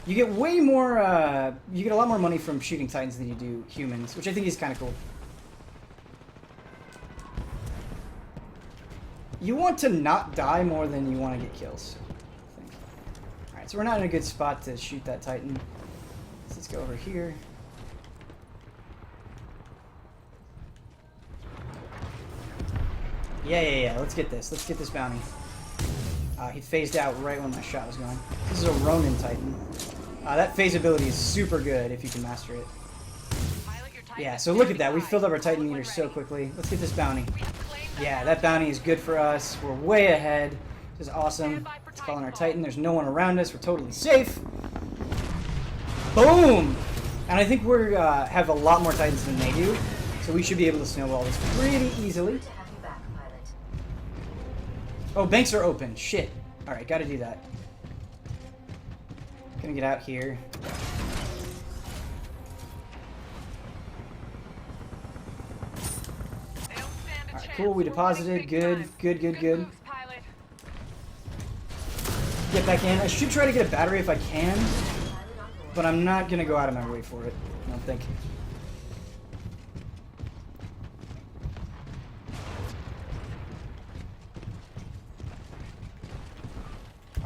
You get way more, you get a lot more money from shooting Titans than you do humans, which I think is kind of cool. You want to not die more than you want to get kills, I think. Alright, so we're not in a good spot to shoot that Titan. So let's go over here. Yeah. Let's get this. Let's get this bounty. He phased out right when my shot was going. This is a Ronin Titan. That phase ability is super good if you can master it. Yeah, so look at that. We filled up our Titan meter so quickly. Let's get this bounty. Yeah, that bounty is good for us. We're way ahead. This is awesome. Let's call in our Titan. There's no one around us. We're totally safe. Boom! And I think we have a lot more Titans than they do. So we should be able to snowball this pretty easily. Oh, banks are open. Shit. Alright, gotta do that. Gonna get out here. Alright, cool. We deposited. Good. Get back in. I should try to get a battery if I can. But I'm not gonna go out of my way for it. I don't think.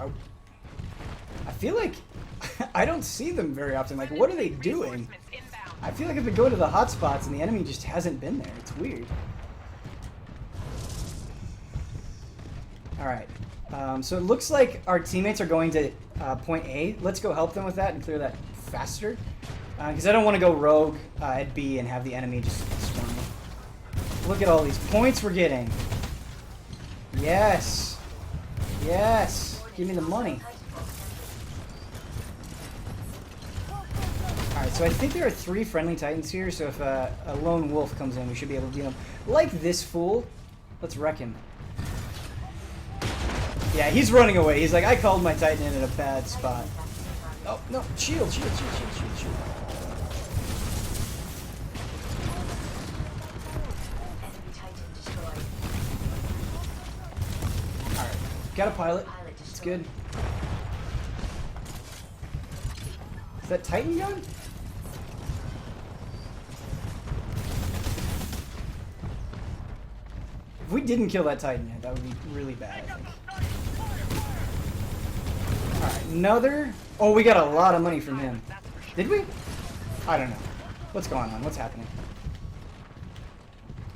Oh. I feel like I don't see them very often. Like, what are they doing? I feel like I've been going to the hotspots and the enemy just hasn't been there. It's weird. Alright. So it looks like our teammates are going to point A. Let's go help them with that and clear that faster. Because I don't want to go rogue at B and have the enemy just swarm me. Look at all these points we're getting. Yes. Yes. Give me the money. Alright, so I think there are 3 friendly Titans here, so if a lone wolf comes in, we should be able to beat him. Like this fool. Let's wreck him. Yeah, he's running away. He's like, I called my Titan in at a bad spot. Oh, no. Shield. Alright. Got a pilot. It's good. Is that Titan gun? If we didn't kill that Titan yet, that would be really bad, I think. Alright, another... Oh, we got a lot of money from him. Did we? I don't know. What's going on? What's happening?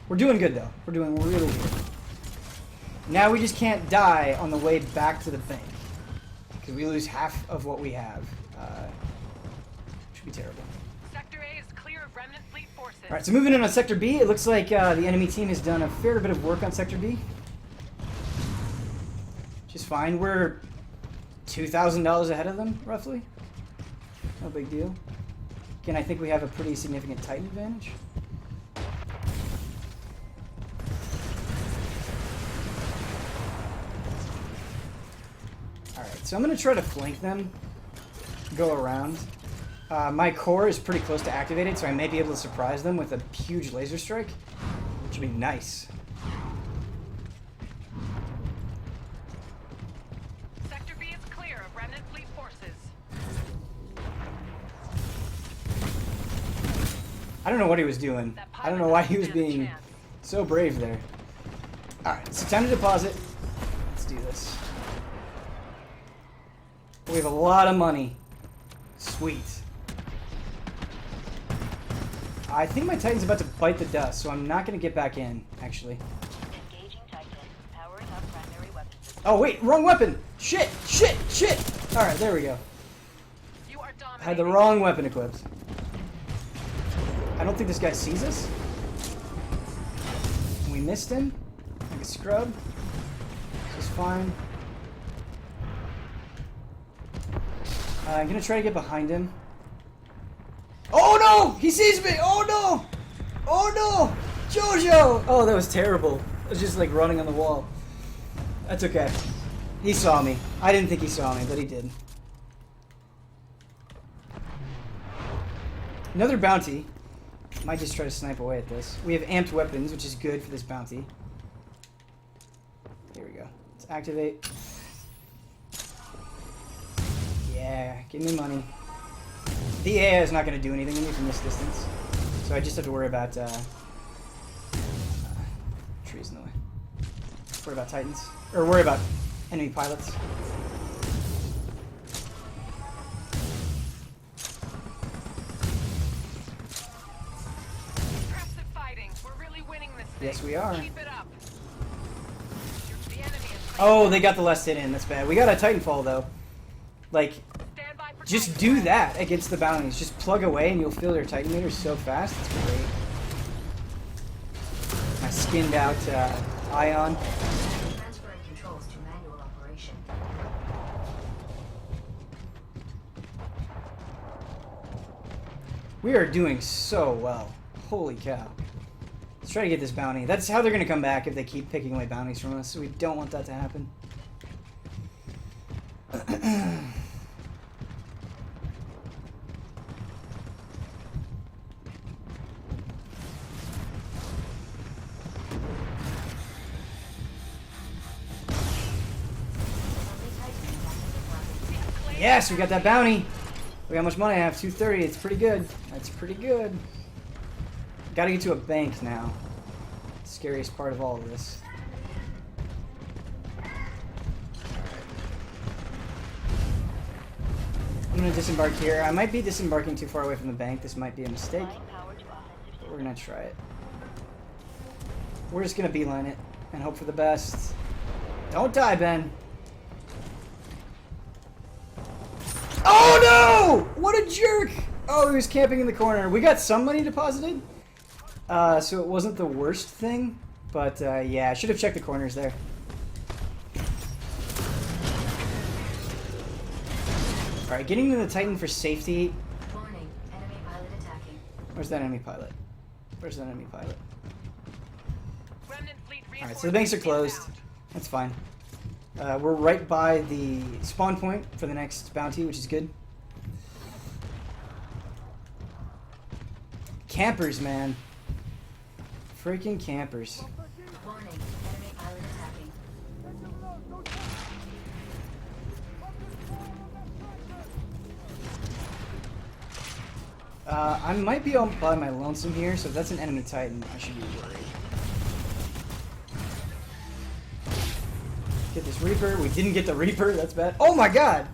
We're doing good, though. We're doing really good. Now we just can't die on the way back to the bank. Because we lose half of what we have. Should be terrible. Sector A is clear of remnant fleet forces. Alright, so moving in on Sector B, it looks like the enemy team has done a fair bit of work on Sector B. Which is fine. We're $2,000 ahead of them, roughly. No big deal. Again, I think we have a pretty significant Titan advantage. Alright, so I'm going to try to flank them. Go around. My core is pretty close to activated, so I may be able to surprise them with a huge laser strike. Which would be nice. Sector B is clear of remnant fleet forces. I don't know what he was doing. I don't know why he was being so brave there. Alright, so time to deposit. Let's do this. We have a lot of money. Sweet. I think my Titan's about to bite the dust, so I'm not going to get back in, actually. Engaging Titan. Powering up primary weapon system. Oh, wait, wrong weapon! Shit! Shit! Shit! Alright, there we go. You are dominating. I had the wrong weapon equipped. I don't think this guy sees us. We missed him. Like a scrub. This is fine. I'm gonna try to get behind him. Oh no! He sees me! Oh no! Oh no! Jojo! Oh, that was terrible. I was just like running on the wall. That's okay. He saw me. I didn't think he saw me, but he did. Another bounty. Might just try to snipe away at this. We have amped weapons, which is good for this bounty. Here we go. Let's activate. Yeah, give me money. The AI is not going to do anything to me from this distance. So I just have to worry about trees in the way. Worry about Titans. Or worry about enemy pilots. Impressive fighting. We're really winning this thing. Yes, we are. Keep it up. The enemy is Oh, they got the last hit in. That's bad. We got a Titanfall, though. Like, just do that against the bounties. Just plug away and you'll fill your Titan meters so fast. It's great. My skinned out Ion. Transferring controls to manual operation. We are doing so well. Holy cow. Let's try to get this bounty. That's how they're going to come back if they keep picking away bounties from us. So we don't want that to happen. Yes, we got that bounty. Look how much money I have. 230. It's pretty good. That's pretty good. Gotta get to a bank now. Scariest part of all of this. I'm gonna disembark here. I might be disembarking too far away from the bank. This might be a mistake. But we're gonna try it. We're just gonna beeline it and hope for the best. Don't die, Ben. Oh no! What a jerk! Oh, he was camping in the corner. We got some money deposited, so it wasn't the worst thing. But yeah, I should have checked the corners there. All right, getting to the Titan for safety. Warning, enemy pilot attacking. Where's that enemy pilot? Where's that enemy pilot? remnant fleet All right, so the banks are closed. That's fine. We're right by the spawn point for the next bounty, which is good. Campers, man. Freaking campers. Warning, enemy pilot attacking. I might be all by my lonesome here, so if that's an enemy Titan, I should be worried. Get this Reaper. We didn't get the Reaper. That's bad. Oh my god!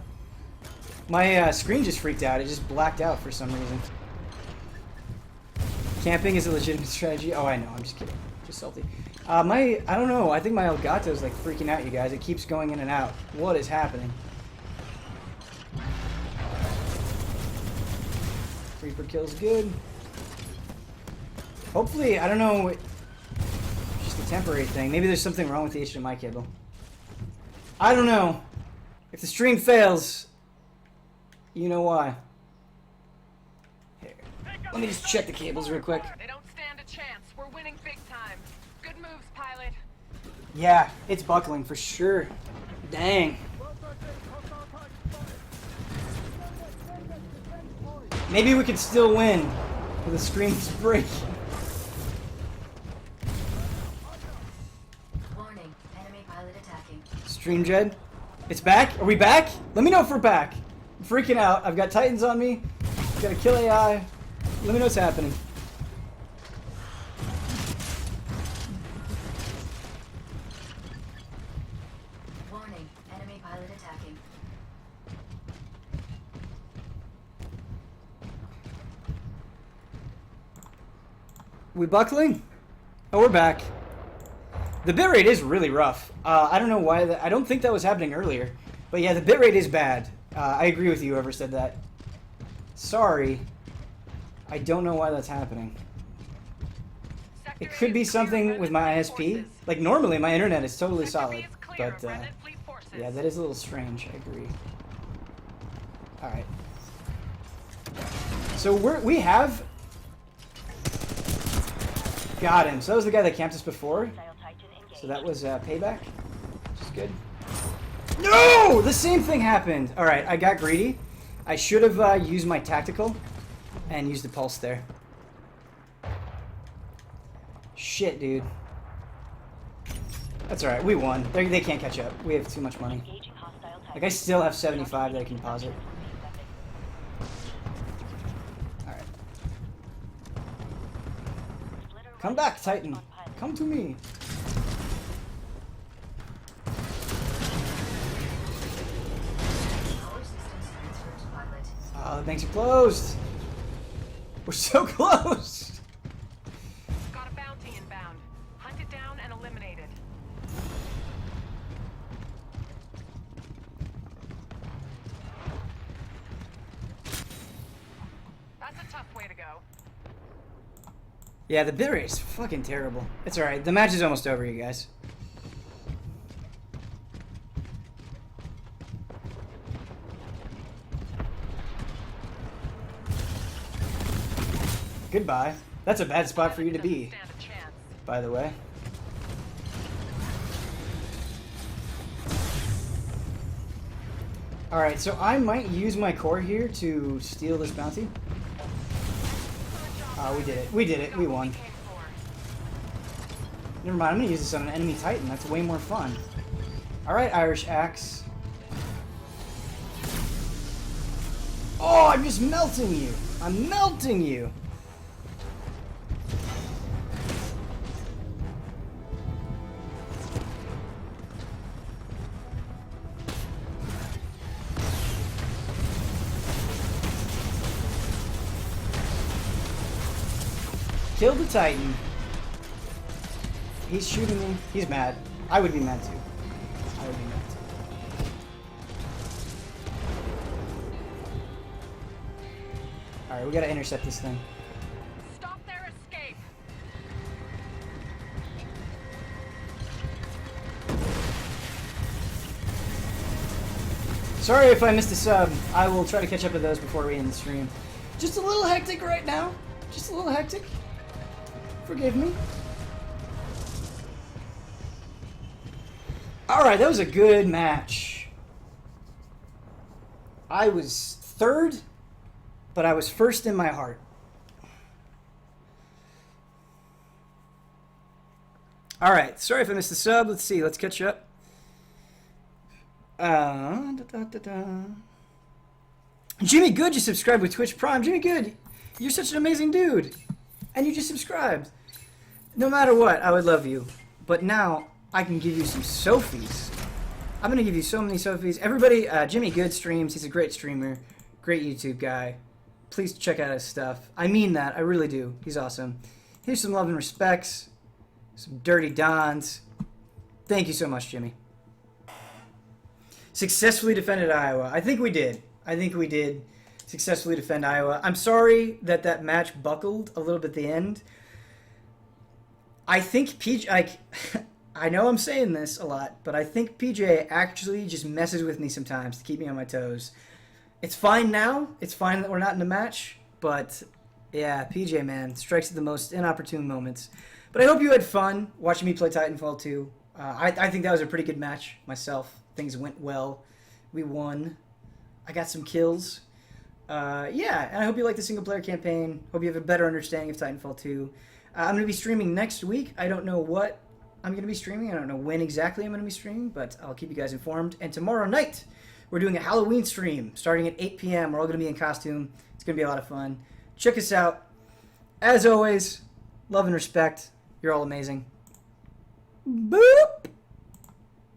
My screen just freaked out. It just blacked out for some reason. Camping is a legitimate strategy. Oh, I know. I'm just kidding. Just salty. I don't know. I think my Elgato is like freaking out, you guys. It keeps going in and out. What is happening? Reaper kills good. Hopefully, I don't know. Just a temporary thing. Maybe there's something wrong with the HDMI cable. I don't know. If the stream fails, you know why. Here. Let me just check the cables real quick. They don't stand a chance. We're winning big time. Good moves, pilot. Yeah, it's buckling for sure. Dang. Maybe we could still win, but the screen's breaking. Warning, enemy pilot attacking. Stream Jed, it's back? Are we back? Let me know if we're back. I'm freaking out. I've got Titans on me. Gotta kill AI. Let me know what's happening. Warning, enemy pilot attacking. We buckling? Oh, we're back. The bitrate is really rough. I don't know why that. I don't think that was happening earlier. But yeah, the bitrate is bad. I agree with you, whoever said that. Sorry. I don't know why that's happening. It could be something with my ISP. Like, normally my internet is totally solid. But, yeah, that is a little strange. I agree. Alright. So we have... Got him. So that was the guy that camped us before. So that was payback. Which is good. No! The same thing happened. Alright, I got greedy. I should have used my tactical and used the pulse there. Shit, dude. That's alright. We won. They can't catch up. We have too much money. Like, I still have 75 that I can deposit. Alright. Come back, Titan. Come to me. Oh, the banks are closed. We're so close. Got a bounty inbound. Hunt it down and eliminate it. That's a tough way to go. Yeah, the bitrate is fucking terrible. It's alright. The match is almost over, you guys. Goodbye. That's a bad spot for you to be, by the way. Alright, so I might use my core here to steal this bounty. We did it. We did it. We won. Never mind, I'm gonna use this on an enemy Titan. That's way more fun. Alright, Irish Axe. Oh, I'm just melting you. I'm melting you. Kill the Titan. He's shooting me. He's mad. I would be mad too. I would be mad too. Alright, we gotta intercept this thing. Stop their escape. Sorry if I missed a sub. I will try to catch up with those before we end the stream. Just a little hectic right now. Just a little hectic. Forgive me. Alright, that was a good match. I was third, but I was first in my heart. Alright, sorry if I missed the sub. Let's see, let's catch up. Jimmy Good just subscribed with Twitch Prime. Jimmy Good, you're such an amazing dude. And you just subscribed. No matter what, I would love you. But now, I can give you some Sophies. I'm gonna give you so many Sophies. Everybody, Jimmy Good streams. He's a great streamer, great YouTube guy. Please check out his stuff. I mean that. I really do. He's awesome. Here's some love and respects. Some dirty dons. Thank you so much, Jimmy. Successfully defended Iowa. I think we did. I think we did successfully defend Iowa. I'm sorry that that match buckled a little bit at the end. I think PJ... I know I'm saying this a lot, but I think PJ actually just messes with me sometimes to keep me on my toes. It's fine now. It's fine that we're not in a match. But, yeah, PJ, man, strikes at the most inopportune moments. But I hope you had fun watching me play Titanfall 2. I think that was a pretty good match myself. Things went well. We won. I got some kills. Yeah, and I hope you like the single-player campaign. Hope you have a better understanding of Titanfall 2. I'm going to be streaming next week. I don't know what I'm going to be streaming. I don't know when exactly I'm going to be streaming, but I'll keep you guys informed. And tomorrow night, we're doing a Halloween stream starting at 8 p.m. We're all going to be in costume. It's going to be a lot of fun. Check us out. As always, love and respect. You're all amazing. Boop!